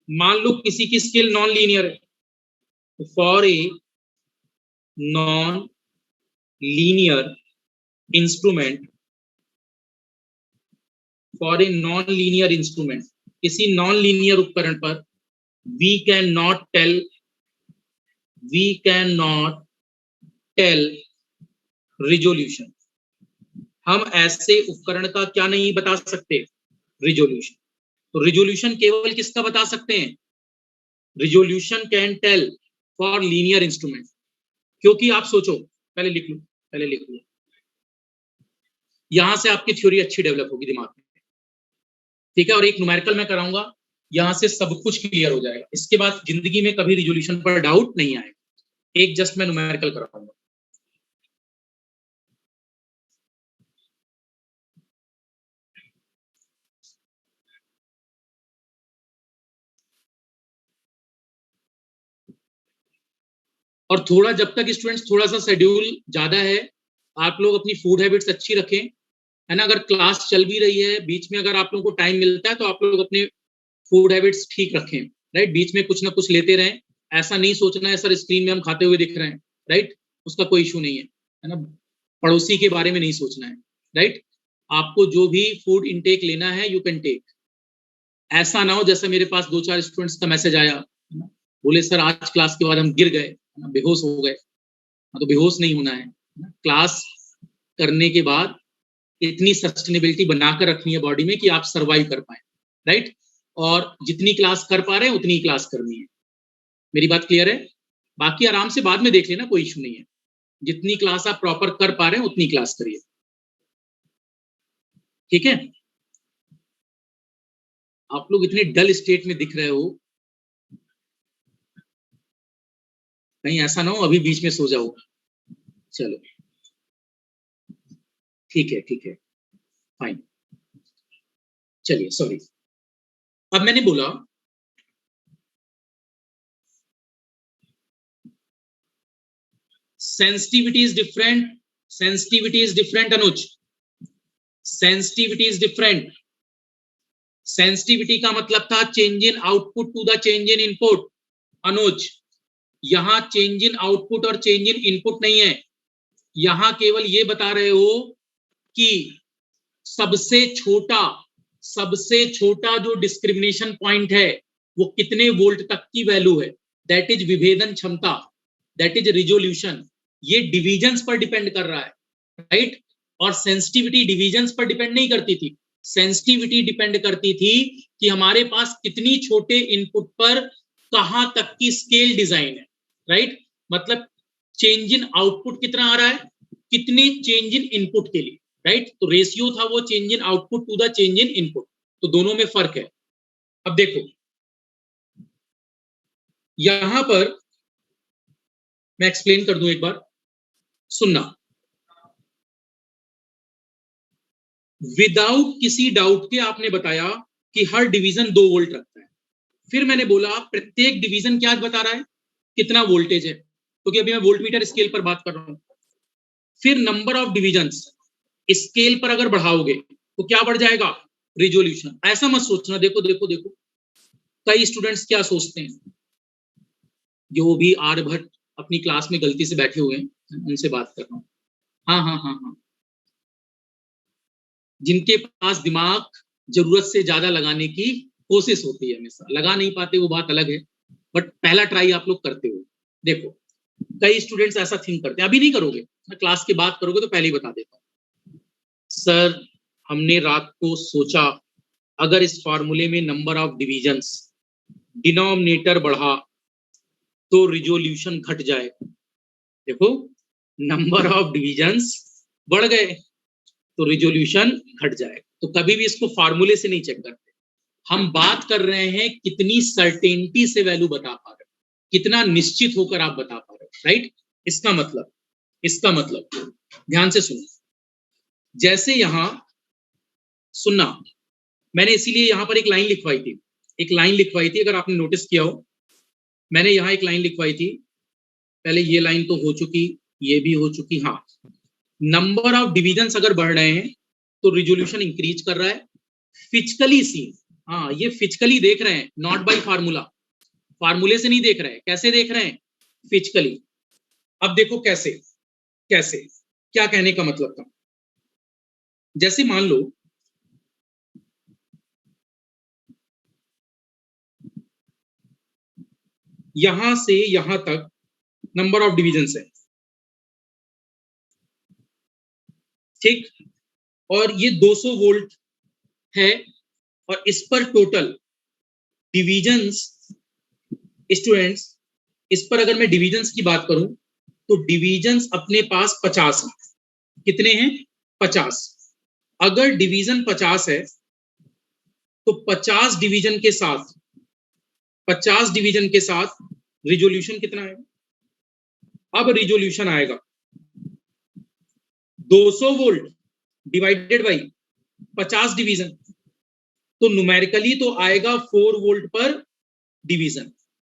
मान लो किसी की स्केल नॉन लीनियर है, तो for a non linear instrument, for a non linear instrument, किसी नॉन लीनियर उपकरण पर we can not tell resolution, हम ऐसे उपकरण का क्या नहीं बता सकते, रिजोल्यूशन। तो रिजोल्यूशन केवल किसका बता सकते हैं, resolution can tell for linear instrument, क्योंकि आप सोचो, पहले लिख लो, यहां से आपकी थ्योरी अच्छी डेवलप होगी दिमाग में, ठीक है। और एक न्यूमेरिकल मैं कराऊंगा, यहां से सब कुछ क्लियर हो जाएगा, इसके बाद जिंदगी में कभी रिजोल्यूशन पर डाउट नहीं आएगा, एक जस्ट मैं न्यूमेरिकल कराऊंगा। और थोड़ा जब तक स्टूडेंट्स थोड़ा सा शेड्यूल ज्यादा है, आप लोग अपनी फूड हैबिट्स अच्छी रखें, है ना। अगर क्लास चल भी रही है, बीच में अगर आप लोगों को टाइम मिलता है तो आप लोग अपने फूड हैबिट्स ठीक रखें, राइट। बीच में कुछ ना कुछ लेते रहें, ऐसा नहीं सोचना है सर स्क्रीन में हम खाते हुए दिख रहे हैं, राइट, उसका कोई इशू नहीं है ना। पड़ोसी के बारे में नहीं सोचना है, राइट। आपको जो भी फूड इनटेक लेना है यू कैन टेक, ऐसा ना हो जैसे मेरे पास 2-4 स्टूडेंट्स का मैसेज आया, बोले सर आज क्लास के बाद हम गिर गए, बेहोश हो गए। तो बेहोश नहीं होना है, क्लास करने के बाद इतनी सस्टेनेबिलिटी बनाकर रखनी है बॉडी में कि आप सर्वाइव कर पाए, राइट। और जितनी क्लास कर पा रहे हैं उतनी क्लास करनी है, मेरी बात क्लियर है। बाकी आराम से बाद में देख लेना, कोई इशू नहीं है, जितनी क्लास आप प्रॉपर कर पा रहे हैं उतनी क्लास करिए, ठीक है। आप लोग इतने डल स्टेट में दिख रहे हो, कहीं ऐसा ना हो अभी बीच में सो जाओ। चलो ठीक है फाइन। चलिए सॉरी। अब मैंने बोला sensitivity is different, sensitivity is different Anuj, sensitivity is different. Sensitivity का मतलब था change in output to the change in input. Anuj यहां चेंज इन आउटपुट और चेंज इन इनपुट नहीं है, यहां केवल ये बता रहे हो कि सबसे छोटा जो डिस्क्रिमिनेशन पॉइंट है वो कितने वोल्ट तक की वैल्यू है, दैट इज विभेदन क्षमता, दैट इज रिजोल्यूशन। ये डिविजन्स पर डिपेंड कर रहा है, राइट। और सेंसिटिविटी डिविजन्स पर डिपेंड नहीं करती थी, सेंसिटिविटी डिपेंड करती थी कि हमारे पास कितनी छोटे इनपुट पर कहां तक की स्केल डिजाइन है, राइट। मतलब चेंज इन आउटपुट कितना आ रहा है, कितने चेंज इन इनपुट के लिए, राइट। तो रेशियो था वो change in output to the change in input, तो दोनों में फर्क है। अब देखो यहां पर मैं एक्सप्लेन कर दूं एक बार, सुनना। विदाउट किसी डाउट के आपने बताया कि हर डिवीजन 2 वोल्ट रखता है। फिर मैंने बोला प्रत्येक डिवीजन क्या बता रहा है, कितना वोल्टेज है, क्योंकि अभी मैं वोल्टमीटर स्केल पर बात कर रहा हूं। फिर नंबर ऑफ डिविजन्स, स्केल पर अगर बढ़ाओगे तो क्या बढ़ जाएगा, रिजोल्यूशन। ऐसा मत सोचना, देखो देखो देखो कई स्टूडेंट्स क्या सोचते हैं, जो भी आर्यभट्ट अपनी क्लास में गलती से बैठे हुए हैं उनसे बात कर रहा हूँ। हाँ, जिनके पास दिमाग जरूरत से ज्यादा लगाने की कोशिश होती है, हमेशा लगा नहीं पाते वो बात अलग है, बट पहला ट्राई आप लोग करते हो। देखो कई स्टूडेंट्स ऐसा थिंक करते हैं, अभी नहीं करोगे, क्लास की बात करोगे तो पहले ही बता देता हूँ। सर हमने रात को सोचा अगर इस फॉर्मूले में नंबर ऑफ डिविजन्स डिनोमिनेटर बढ़ा तो रिजोल्यूशन घट जाए। देखो नंबर ऑफ डिविजन्स बढ़ गए तो रिजोल्यूशन घट जाएगा। तो कभी भी इसको फार्मूले से नहीं चेक करते, हम बात कर रहे हैं कितनी सर्टेनिटी से वैल्यू बता पा रहे हो, कितना निश्चित होकर आप बता पा रहे हो, राइट। इसका मतलब ध्यान से सुनो, जैसे यहां सुनना, मैंने इसीलिए यहां पर एक लाइन लिखवाई थी, अगर आपने नोटिस किया हो मैंने यहां एक लाइन लिखवाई थी। पहले ये लाइन तो हो चुकी, ये भी हो चुकी। हाँ, नंबर ऑफ डिविजन्स अगर बढ़ रहे हैं तो रिजोल्यूशन इंक्रीज कर रहा है। फिजिकली सी, हाँ ये फिजिकली देख रहे हैं, नॉट बाय फार्मूला, फार्मूले से नहीं देख रहे हैं। कैसे देख रहे हैं, फिजिकली। अब देखो कैसे क्या कहने का मतलब था, जैसे मान लो यहां से यहां तक नंबर ऑफ डिविजन्स है, ठीक, और ये 200 वोल्ट है, और इस पर टोटल डिविजन्स, स्टूडेंट्स इस पर अगर मैं डिविजन्स की बात करूं तो डिविजन्स अपने पास 50 है। कितने हैं, 50। अगर डिवीजन 50 है तो 50 डिवीजन के साथ रिजोल्यूशन कितना है, अब रिजोल्यूशन आएगा 200 वोल्ट डिवाइडेड बाई 50 डिवीजन, तो न्यूमेरिकली तो आएगा 4 वोल्ट पर डिवीजन।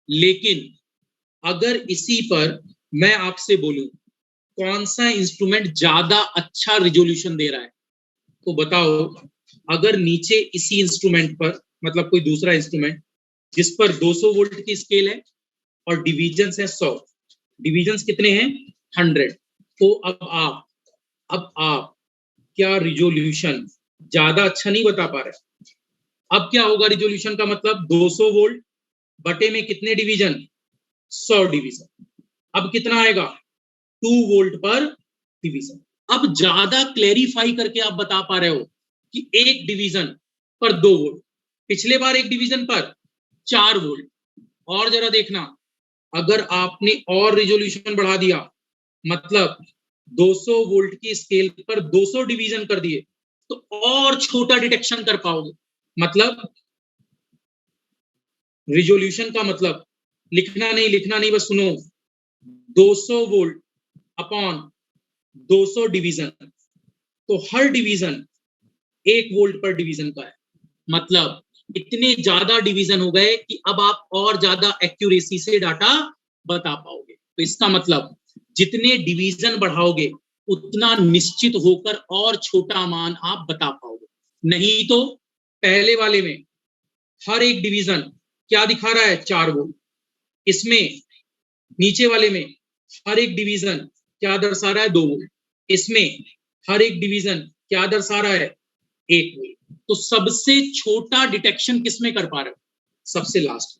लेकिन अगर इसी पर मैं आपसे बोलूं कौन सा इंस्ट्रूमेंट ज्यादा अच्छा रिजोल्यूशन दे रहा है, तो बताओ। अगर नीचे इसी इंस्ट्रूमेंट पर, मतलब कोई दूसरा इंस्ट्रूमेंट जिस पर 200 वोल्ट की स्केल है और डिवीजन्स है 100, डिवीजन्स कितने हैं 100, तो अब आप क्या रिजोल्यूशन ज्यादा अच्छा नहीं बता पा रहे। अब क्या होगा रिजोल्यूशन का मतलब 200 वोल्ट बटे में कितने डिवीजन, 100 डिवीजन, अब कितना आएगा 2 वोल्ट पर डिवीजन। अब ज्यादा क्लेरिफाई करके आप बता पा रहे हो कि एक डिवीजन पर 2 वोल्ट, पिछले बार एक डिवीजन पर 4 वोल्ट। और जरा देखना, अगर आपने और रिजोल्यूशन बढ़ा दिया, मतलब 200 वोल्ट की स्केल पर 200 डिवीजन कर दिए, तो और छोटा डिटेक्शन कर पाओगे। मतलब रिजोल्यूशन का मतलब लिखना नहीं बस सुनो, 200 वोल्ट अपॉन 200 डिवीजन, तो हर डिवीजन 1 वोल्ट पर डिवीजन का है। मतलब इतने ज्यादा डिवीजन हो गए कि अब आप और ज्यादा एक्यूरेसी से डाटा बता पाओगे। तो इसका मतलब जितने डिवीजन बढ़ाओगे उतना निश्चित होकर और छोटा मान आप बता पाओगे। नहीं तो पहले वाले में हर एक डिवीजन क्या दिखा रहा है, 4 वोल्ट। इसमें नीचे वाले में हर एक डिवीजन क्या दर्शा रहा है, 2 वोल्ट। इसमें हर एक डिवीजन क्या दर्शा रहा है, 1 वोल्ट। तो सबसे छोटा डिटेक्शन किसमें कर पा रहे हो, सबसे लास्ट।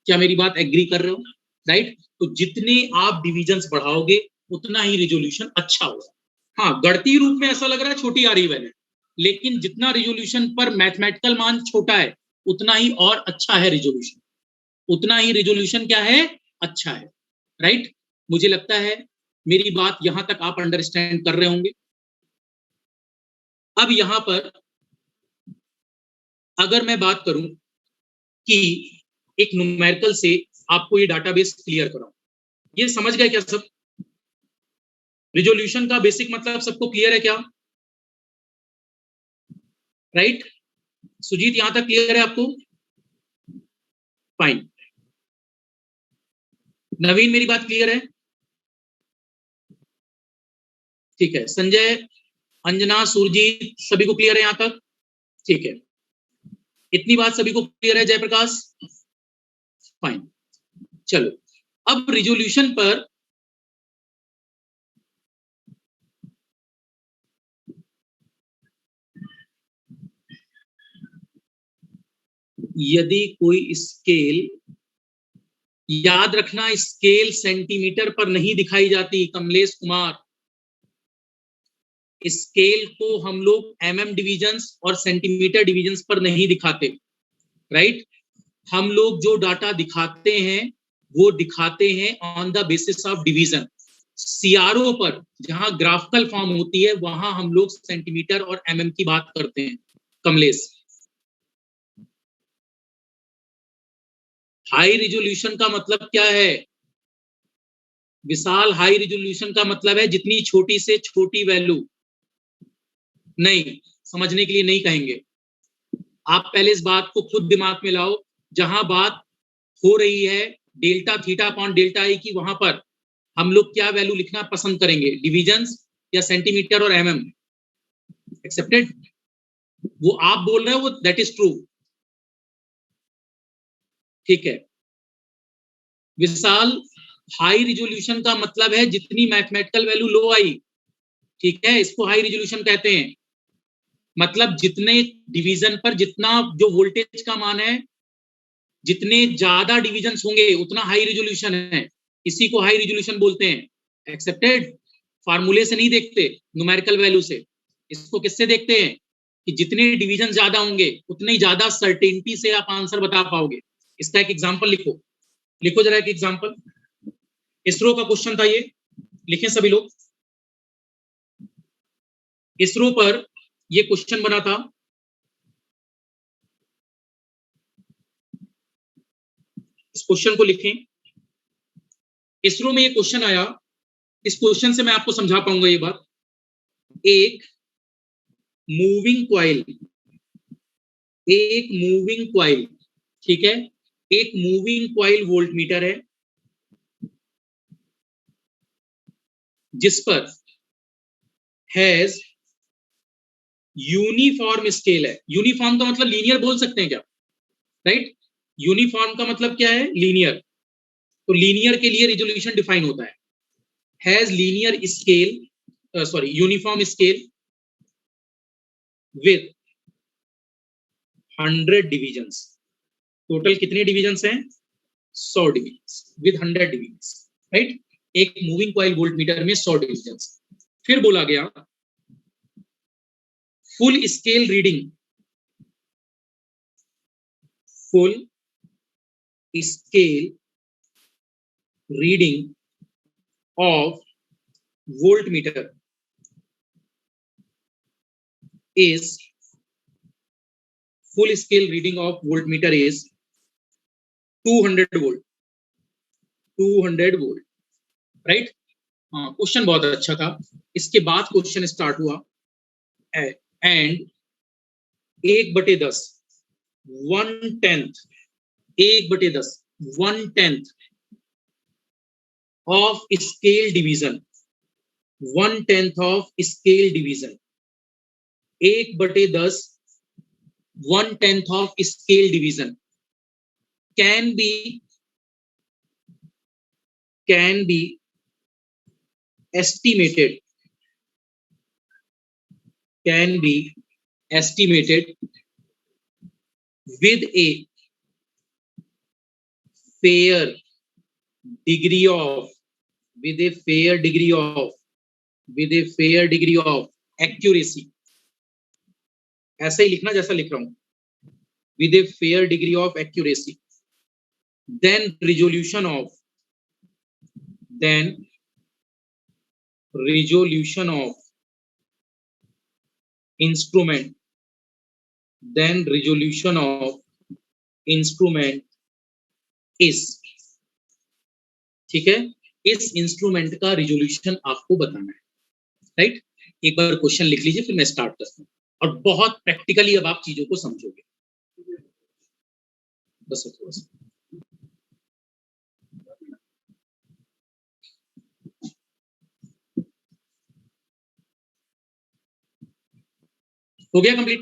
क्या मेरी बात एग्री कर रहे हो, राइट? तो जितने आप डिवीजन्स बढ़ाओगे उतना ही रिजोल्यूशन अच्छा होगा। हाँ, गणितीय रूप में ऐसा लग रहा है छोटी आ रही है वैल्यू, लेकिन जितना रिजोल्यूशन पर मैथमेटिकल मान छोटा है उतना ही और अच्छा है रिजोल्यूशन, उतना ही रिजोल्यूशन क्या है, अच्छा है, राइट? मुझे लगता है मेरी बात यहां तक आप अंडरस्टैंड कर रहे होंगे। अब यहां पर अगर मैं बात करूं कि एक न्यूमेरिकल से आपको ये डाटाबेस क्लियर कराऊं, ये समझ गए क्या सब? रिजोल्यूशन का बेसिक मतलब सबको क्लियर है क्या, राइट? सुजीत यहां तक क्लियर है आपको? फाइन। नवीन मेरी बात क्लियर है? ठीक है। संजय, अंजना, सुरजीत सभी को क्लियर है यहां तक? ठीक है, इतनी बात सभी को क्लियर है? जयप्रकाश, फाइन। चलो, अब रिजोल्यूशन पर यदि कोई स्केल, याद रखना स्केल सेंटीमीटर पर नहीं दिखाई जाती कमलेश कुमार, स्केल को हम लोग एमएम डिवीजन्स और सेंटीमीटर डिवीजन्स पर नहीं दिखाते, राइट? हम लोग जो डाटा दिखाते हैं वो दिखाते हैं on the basis of division. CRO पर जहां ग्राफिकल फॉर्म होती है वहां हम लोग सेंटीमीटर और एमएम की बात करते हैं। कमलेश, हाई रिजोल्यूशन का मतलब क्या है? विशाल, हाई रिजोल्यूशन का मतलब है जितनी छोटी से छोटी वैल्यू। नहीं, समझने के लिए नहीं कहेंगे, आप पहले इस बात को खुद दिमाग में लाओ। जहां बात हो रही है डेल्टा थीटा अपॉन डेल्टा आई की, वहां पर हम लोग क्या वैल्यू लिखना पसंद करेंगे, डिवीजन्स या सेंटीमीटर और एमएम? एक्सेप्टेड? वो आप बोल रहे हो वो दैट इज ट्रू, ठीक है। विशाल, हाई रिजोल्यूशन का मतलब है जितनी मैथमेटिकल वैल्यू लो आई, ठीक है, इसको हाई रिजोल्यूशन कहते हैं। मतलब जितने डिवीजन पर जितना जो वोल्टेज का मान है, जितने ज्यादा डिवीजन होंगे उतना हाई रिजोल्यूशन है, इसी को हाई रिजोल्यूशन बोलते हैं। एक्सेप्टेड? फार्मूले से नहीं देखते, न्यूमेरिकल वैल्यू से। इसको किससे देखते हैं कि जितने डिवीजन ज्यादा होंगे उतनी ज्यादा सर्टेनिटी से आप आंसर बता पाओगे। इसका एक एग्जांपल लिखो, लिखो जरा एक एग्जांपल। इसरो का क्वेश्चन था ये, लिखें सभी लोग। इसरो पर ये क्वेश्चन बना था, इस क्वेश्चन को लिखें। इसरो में ये क्वेश्चन आया, इस क्वेश्चन से मैं आपको समझा पाऊंगा ये बात। एक मूविंग कॉइल, एक मूविंग कॉइल, ठीक है, एक मूविंग कॉइल वोल्टमीटर है जिस पर हैज यूनिफॉर्म स्केल है। यूनिफॉर्म का मतलब लीनियर बोल सकते हैं क्या, राइट? यूनिफॉर्म का मतलब क्या है, लीनियर। तो लीनियर के लिए रिजोल्यूशन डिफाइन होता है, has linear scale, sorry uniform scale with 100 divisions. Total कितने डिविजन्स हैं, 100 डिविजन्स विद 100 डिविजन्स, राइट? एक मूविंग कॉइल वोल्टमीटर में 100 डिविजन्स। फिर बोला गया full scale reading, full scale reading of voltmeter is, full scale reading of voltmeter is 200 volt, 200 volt, right. Question बहुत अच्छा था। इसके बाद क्वेश्चन स्टार्ट हुआ and 1/10 1/10 1/10 1/10 of scale division 1/10 of scale division 1/10 1/10 of scale division can be estimated with a fair degree of accuracy. ऐसा ही लिखना जैसा लिख रहा हूं, with a fair degree of accuracy, then resolution of instrument is, ठीक है। इस इंस्ट्रूमेंट का रिजोल्यूशन आपको बताना है, राइट। एक बार क्वेश्चन लिख लीजिए, फिर मैं स्टार्ट करता हूँ और बहुत प्रैक्टिकली अब आप चीजों को समझोगे। बस थोड़ा सा हो गया कंप्लीट।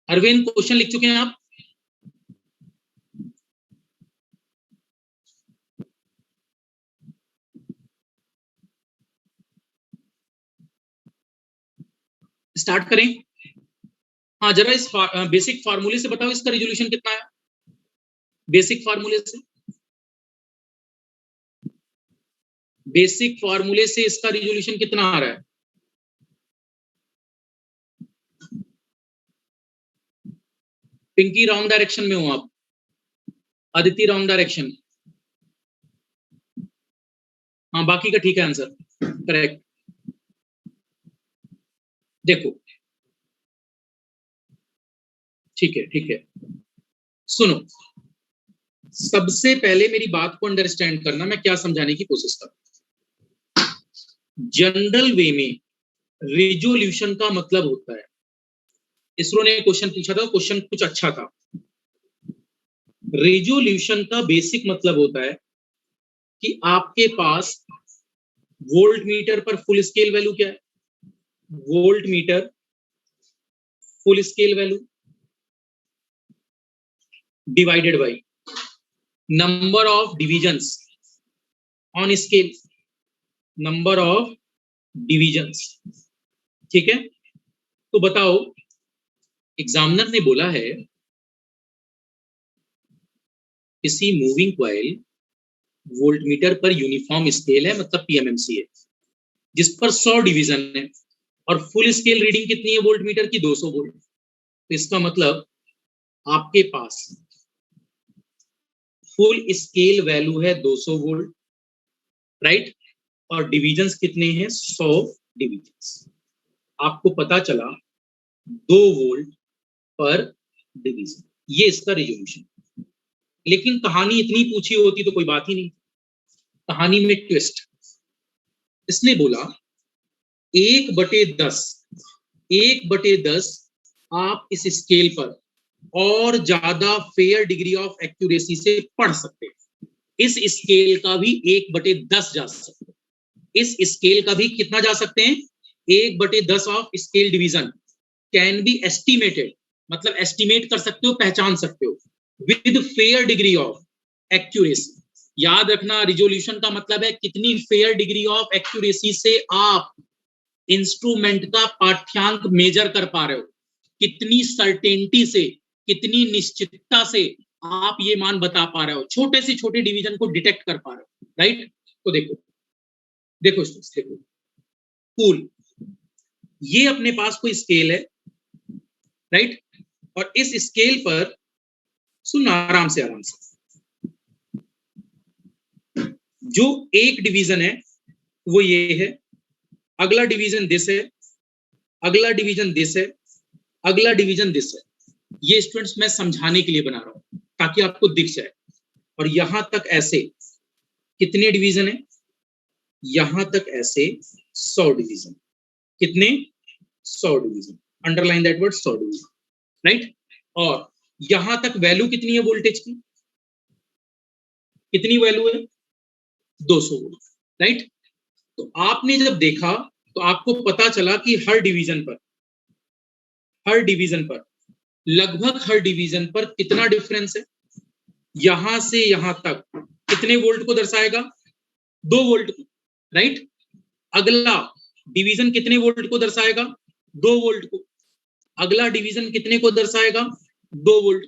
अरविंद क्वेश्चन लिख चुके हैं आप? स्टार्ट करें। हाँ, जरा इस बेसिक फार्मूले से बताओ इसका रिजोल्यूशन कितना है। बेसिक फार्मूले से इसका रिजोल्यूशन कितना आ रहा है? पिंकी रॉन्ग डायरेक्शन में हो आप, अदिति रॉन्ग डायरेक्शन। हाँ, बाकी का ठीक है आंसर, करेक्ट। देखो, ठीक है। सुनो, सबसे पहले मेरी बात को अंडरस्टैंड करना, मैं क्या समझाने की कोशिश कर रहा हूं। जनरल वे में रिजोल्यूशन का मतलब होता है, इसरो ने क्वेश्चन पूछा था, क्वेश्चन कुछ अच्छा था। रिजोल्यूशन का बेसिक मतलब होता है कि आपके पास वोल्ट मीटर पर फुल स्केल वैल्यू क्या है, volt meter full scale value divided by number of divisions on scale, number of divisions, ठीक है। तो बताओ, एग्जामिनर ने बोला है किसी मूविंग कॉइल वोल्टमीटर पर यूनिफॉर्म स्केल है, मतलब पीएमएमसी है, जिस पर 100 डिवीजन है और फुल स्केल रीडिंग कितनी है वोल्टमीटर की? 200 वोल्ट। तो इसका मतलब आपके पास फुल स्केल वैल्यू है 200 वोल्ट, राइट, और डिविजन्स कितने हैं? 100 डिविजन्स। आपको पता चला 2 वोल्ट पर डिवीजन, ये इसका रिजोल्यूशन। लेकिन कहानी इतनी पूछी होती तो कोई बात ही नहीं। कहानी में ट्विस्ट, इसने बोला 1/10 आप इस स्केल पर और ज्यादा फेयर डिग्री ऑफ एक्यूरेसी से पढ़ सकते हैं। इस स्केल का भी 1/10 जा सकते हैं, इस स्केल का भी कितना जा सकते हैं? 1/10 of scale division can be estimated, मतलब एस्टिमेट कर सकते हो, पहचान सकते हो, with fair degree of accuracy. याद रखना, रिजोल्यूशन का मतलब है कितनी फेयर डिग्री ऑफ एक्यूरेसी से आप इंस्ट्रूमेंट का पाठ्यांक मेजर कर पा रहे हो, कितनी सर्टेनिटी से, कितनी निश्चितता से आप ये मान बता पा रहे हो, छोटे से छोटे डिवीजन को डिटेक्ट कर पा रहे हो, राइट। तो देखो कूल, ये अपने पास कोई स्केल है, राइट, और इस स्केल पर सुनना आराम से, जो एक डिवीजन है वो ये है, अगला डिवीजन दिस है, अगला डिवीजन दिस है, अगला डिवीजन दिस है। ये स्टूडेंट्स मैं समझाने के लिए बना रहा हूं ताकि आपको दिख जाए, और यहां तक ऐसे कितने डिवीजन है? यहां तक ऐसे 100 डिवीजन। कितने? 100 division. Underline that word, 100 division, right. और यहां तक वैल्यू कितनी है वोल्टेज की? कितनी वैल्यू है? 200 वोल्ट, राइट। तो आपने जब देखा तो आपको पता चला कि हर डिवीजन पर लगभग हर डिवीजन पर कितना डिफरेंस है? यहां से यहां तक कितने वोल्ट को दर्शाएगा? 2 वोल्ट को, राइट। अगला डिवीजन कितने वोल्ट को दर्शाएगा? 2 वोल्ट को। अगला डिवीजन कितने को दर्शाएगा? 2 वोल्ट।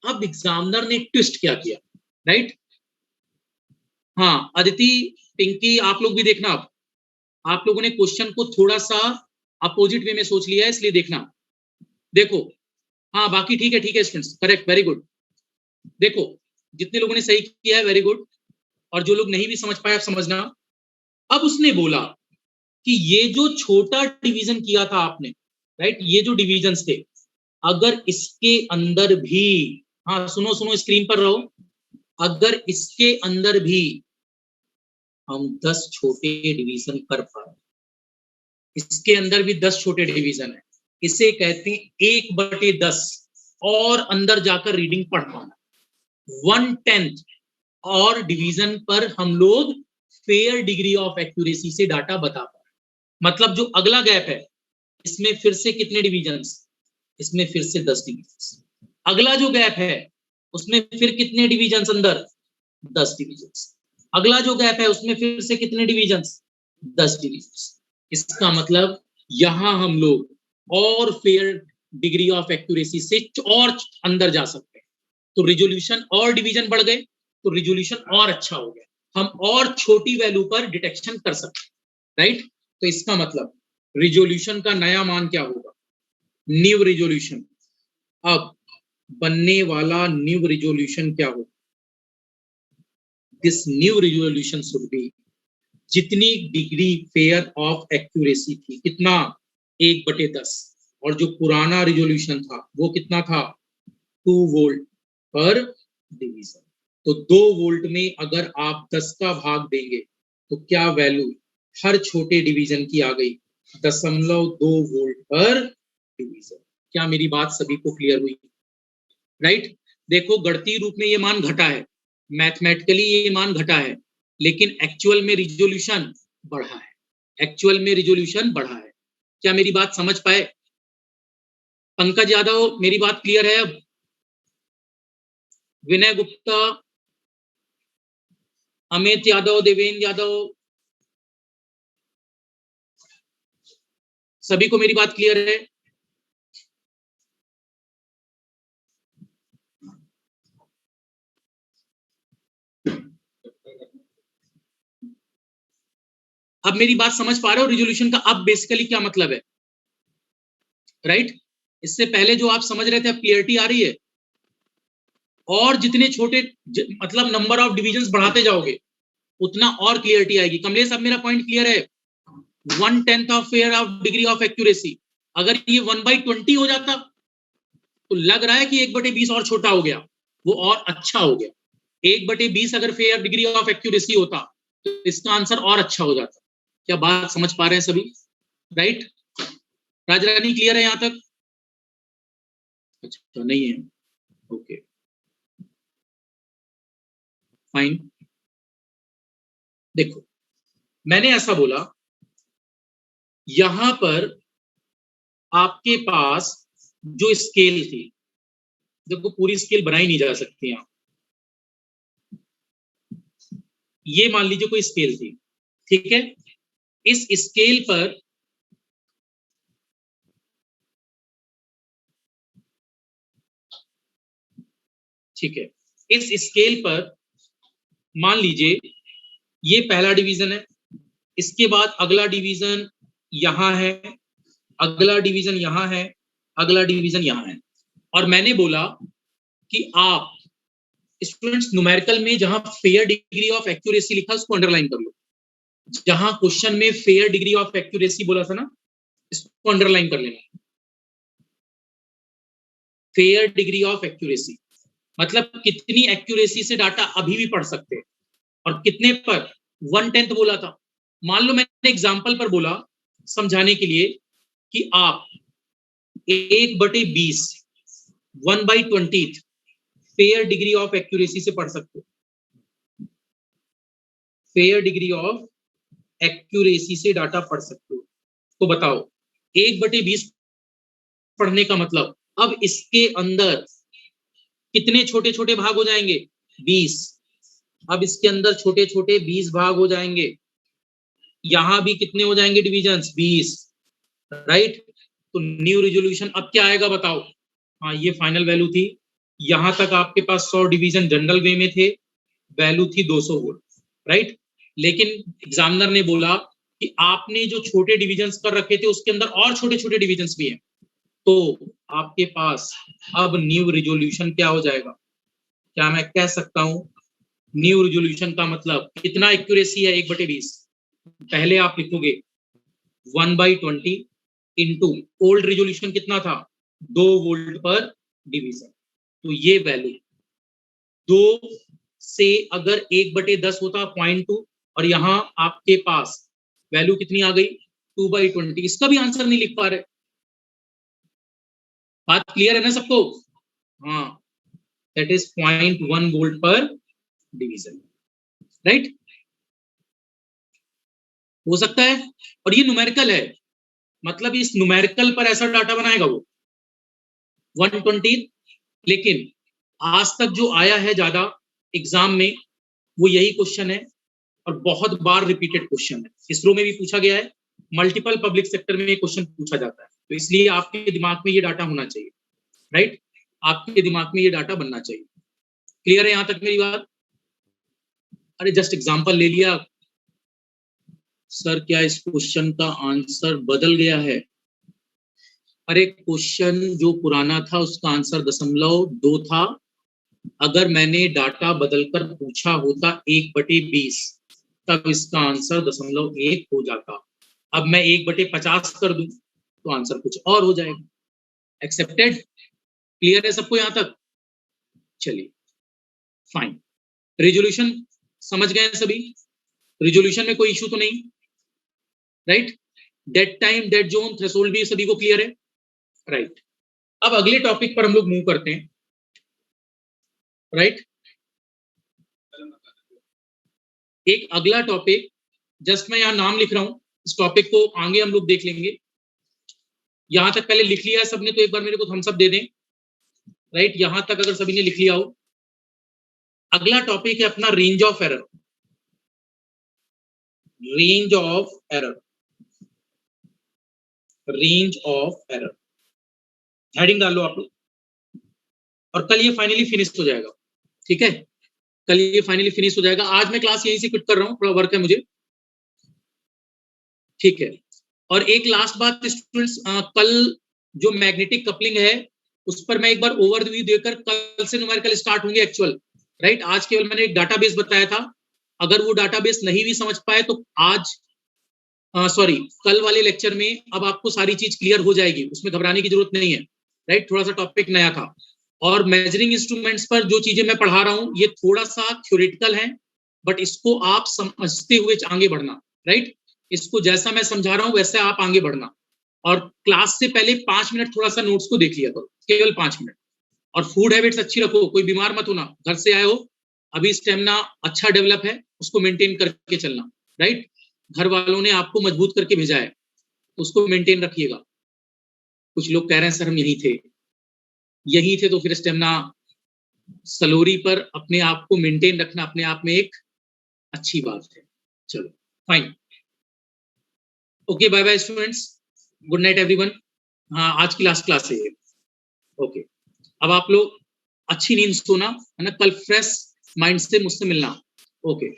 अब एग्जामिनर ने ट्विस्ट क्या किया, राइट। हाँ अदिति, पिंकी, आप लोग भी देखना। आप लोगों ने क्वेश्चन को थोड़ा सा अपोजिट वे में सोच लिया है, इसलिए देखना। देखो, हाँ बाकी ठीक है स्टूडेंट्स, करेक्ट, वेरी गुड। देखो, जितने लोगों ने सही किया है वेरी गुड, और जो लोग नहीं भी समझ पाए आप समझना। अब उसने बोला कि ये जो छोटा डिवीजन किया था आपने, राइट, ये जो डिवीजन्स थे, अगर इसके अंदर भी, हाँ सुनो स्क्रीन पर रहो, अगर इसके अंदर भी हम 10 छोटे डिवीजन कर पाए, इसके अंदर भी 10 छोटे डिवीजन है, इसे कहते हैं 1/10 और अंदर जाकर रीडिंग पढ़ पाना। 1/10 और डिवीजन पर हम लोग फेयर डिग्री ऑफ एक्यूरेसी से डाटा बता पाए। मतलब जो अगला गैप है, इसमें फिर से कितने डिवीजन्स? इसमें फिर से 10 डिवीजन्स। अगला जो गैप है उसमें फिर कितने डिवीजन्स अंदर? 10 डिवीजन्स। अगला जो गैप है उसमें फिर से कितने डिवीजन्स? 10 डिवीजन्स। इसका मतलब यहां हम लोग और फेयर डिग्री ऑफ एक्यूरेसी से और अंदर जा सकते हैं। तो रिजोल्यूशन और डिवीजन बढ़ गए तो रिजोल्यूशन और अच्छा हो गया, हम और छोटी वैल्यू पर डिटेक्शन कर सकते हैं, राइट। तो इसका मतलब रिजोल्यूशन का नया मान क्या होगा? New resolution. अब बनने वाला न्यू रिजोल्यूशन क्या होगा? This new resolution should be, जितनी डिग्री फेयर ऑफ एक्यूरेसी थी, कितना? 1/10, और जो पुराना रिजोल्यूशन था वो कितना था? 2 वोल्ट पर डिवीजन। तो 2 वोल्ट में अगर आप 10 का भाग देंगे तो क्या वैल्यू हर छोटे डिवीजन की आ गई? 0.2 वोल्ट पर डिवीजन। क्या मेरी बात सभी को क्लियर हुई? राइट। देखो, गणितीय रूप में ये मान घटा है, मैथमेटिकली ये मान घटा है, लेकिन एक्चुअल में रिजोल्यूशन बढ़ा है। एक्चुअल में रिजोल्यूशन बढ़ा है। क्या मेरी बात समझ पाए? पंकज यादव, मेरी बात क्लियर है? अब विनय गुप्ता, अमित यादव, देवेंद्र यादव, सभी को मेरी बात क्लियर है? अब मेरी बात समझ पा रहे हो रिजोल्यूशन का अब बेसिकली क्या मतलब है, राइट। इससे पहले जो आप समझ रहे थे अब क्लियरिटी आ रही है। और जितने छोटे मतलब नंबर ऑफ डिविजन्स बढ़ाते जाओगे उतना और क्लियरिटी आएगी। कमलेश, अब मेरा पॉइंट क्लियर है? 1/10 of fair of degree of accuracy, अगर ये 1/20 हो जाता तो लग रहा है कि 1/20 और छोटा हो गया, वो और अच्छा हो गया। 1/20 अगर फेयर डिग्री ऑफ एक्यूरेसी होता तो इसका आंसर और अच्छा हो जाता। क्या बात समझ पा रहे हैं सभी? राइट। राजरानी क्लियर है यहां तक? अच्छा नहीं है, ओके फाइन। देखो, मैंने ऐसा बोला, यहां पर आपके पास जो स्केल थी, देखो पूरी स्केल बनाई नहीं जा सकती यहां, ये मान लीजिए कोई स्केल थी, ठीक है। इस स्केल पर ठीक है, इस स्केल पर मान लीजिए ये पहला डिवीजन है, इसके बाद अगला डिवीजन यहां है, अगला डिवीजन यहां है, अगला डिवीजन यहां है। और मैंने बोला कि आप स्टूडेंट्स न्यूमेरिकल में जहां फेयर डिग्री ऑफ एक्यूरेसी लिखा उसको अंडरलाइन कर लो। जहां क्वेश्चन में फेयर डिग्री ऑफ एक्यूरेसी बोला था ना, इसको अंडरलाइन कर लेना। फेयर डिग्री ऑफ एक्यूरेसी मतलब कितनी एक्यूरेसी से डाटा अभी भी पढ़ सकते हैं। और कितने पर 1/10 बोला था। मान लो मैंने एग्जाम्पल पर बोला समझाने के लिए कि आप 1/20 1/20 फेयर डिग्री ऑफ एक्यूरेसी से पढ़ सकते हो, फेयर डिग्री ऑफ एक्यूरेसी से डाटा पढ़ सकते हो। तो बताओ 1/20 पढ़ने का मतलब अब इसके अंदर कितने छोटे छोटे भाग हो जाएंगे, 20। अब इसके अंदर छोटे छोटे 20 भाग हो जाएंगे, यहां भी कितने हो जाएंगे डिविजन्स, 20, राइट। तो न्यू रिजोल्यूशन अब क्या आएगा बताओ। हाँ ये फाइनल वैल्यू थी, यहां तक आपके पास 100 डिवीजन जनरल वे में थे, वैल्यू थी 200 वोल्ट, राइट। लेकिन एग्जामिनर ने बोला कि आपने जो छोटे डिविजन्स कर रखे थे उसके अंदर और छोटे छोटे डिविजन्स भी हैं, तो आपके पास अब न्यू रिजोल्यूशन क्या हो जाएगा। क्या मैं कह सकता हूं न्यू रिजोल्यूशन का मतलब कितना एक्यूरेसी है 1/20। पहले आप लिखोगे 1/20 इंटू ओल्ड रिजोल्यूशन कितना था 2 वोल्ट पर डिवीजन। तो ये वैल्यू 2 से अगर 1/10 होता 0.2 और यहां आपके पास वैल्यू कितनी आ गई 2/20। इसका भी आंसर नहीं लिख पा रहे। बात क्लियर है ना सबको। हाँ दैट इज 0.1 वोल्ट पर डिवीजन, राइट। हो सकता है, और ये न्यूमेरिकल है, मतलब इस न्यूमेरिकल पर ऐसा डाटा बनाएगा वो 120। लेकिन आज तक जो आया है ज्यादा एग्जाम में वो यही क्वेश्चन है, और बहुत बार रिपीटेड क्वेश्चन है, इसरो में भी पूछा गया है, मल्टीपल पब्लिक सेक्टर में क्वेश्चन पूछा जाता है। तो इसलिए आपके दिमाग में ये डाटा होना चाहिए, राइट। आपके दिमाग में ये डाटा बनना चाहिए। क्लियर है यहां तक मेरी बात। अरे जस्ट एग्जांपल ले लिया सर, क्या इस क्वेश्चन का आंसर बदल गया है। अरे क्वेश्चन जो पुराना था उसका आंसर 0.2 था, अगर मैंने डाटा बदलकर पूछा होता 1/20 तब इसका आंसर 0.1 हो जाता। अब मैं 1/50 कर दूं तो आंसर कुछ और हो जाएगा। एक्सेप्टेड, क्लियर है सबको यहां तक। चलिए फाइन, रिजोल्यूशन समझ गए सभी, रिजोल्यूशन में कोई इशू तो नहीं, right. Dead time, dead zone, threshold भी सभी को क्लियर है, राइट। अब अगले टॉपिक पर हम लोग मूव करते हैं, राइट। एक अगला टॉपिक, जस्ट मैं यहां नाम लिख रहा हूं, इस टॉपिक को आगे हम लोग देख लेंगे। यहां तक पहले लिख लिया है सबने तो एक बार मेरे को थम्स अप दे दें, राइट। यहां तक अगर सभी ने लिख लिया हो, अगला टॉपिक है अपना range of error. Range of error, range of error, heading डाल लो आप लोग, और कल ये फाइनली फिनिश हो जाएगा, ठीक है। कल ये फाइनली फिनिश हो जाएगा। आज मैं क्लास यहीं से क्विट कर रहा हूं, थोड़ा वर्क है मुझे, ठीक है। और एक लास्ट बात स्टूडेंट्स, कल जो मैग्नेटिक कपलिंग है उस पर मैं एक बार ओवरव्यू देकर, कल से न्यूमेरिकल स्टार्ट होंगे एक्चुअल, राइट। आज केवल मैंने एक डाटाबेस बताया था, अगर वो डाटाबेस नहीं भी समझ पाए तो आज सॉरी कल वाले लेक्चर में अब आपको सारी चीज क्लियर हो जाएगी, उसमें घबराने की जरूरत नहीं है, राइट। थोड़ा सा टॉपिक नया था, और मेजरिंग इंस्ट्रूमेंट्स पर जो चीजें मैं पढ़ा रहा हूं ये थोड़ा सा थ्योरेटिकल है, बट इसको आप समझते हुए आगे बढ़ना, राइट। इसको जैसा मैं समझा रहा हूं वैसे आप आगे बढ़ना, और क्लास से पहले 5 मिनट थोड़ा सा नोट्स को देख लिया करो, केवल 5 मिनट। और फूड हैबिट्स अच्छी रखो, कोई बीमार मत होना, घर से आए हो अभी स्टेमिना अच्छा डेवलप है, उसको मेंटेन करके चलना, राइट। घर वालों ने आपको मजबूत करके भेजा है तो उसको मेंटेन रखिएगा। कुछ लोग कह रहे हैं सर हम यही थे तो फिर स्टेमिना, सलोरी पर अपने आप को मेंटेन रखना अपने आप में एक अच्छी बात है। चलो fine, okay, bye bye students, good night everyone. हाँ आज की लास्ट क्लास है ये, ओके। अब आप लोग अच्छी नींद सोना है ना, कल फ्रेश माइंड से मुझसे मिलना, ओके।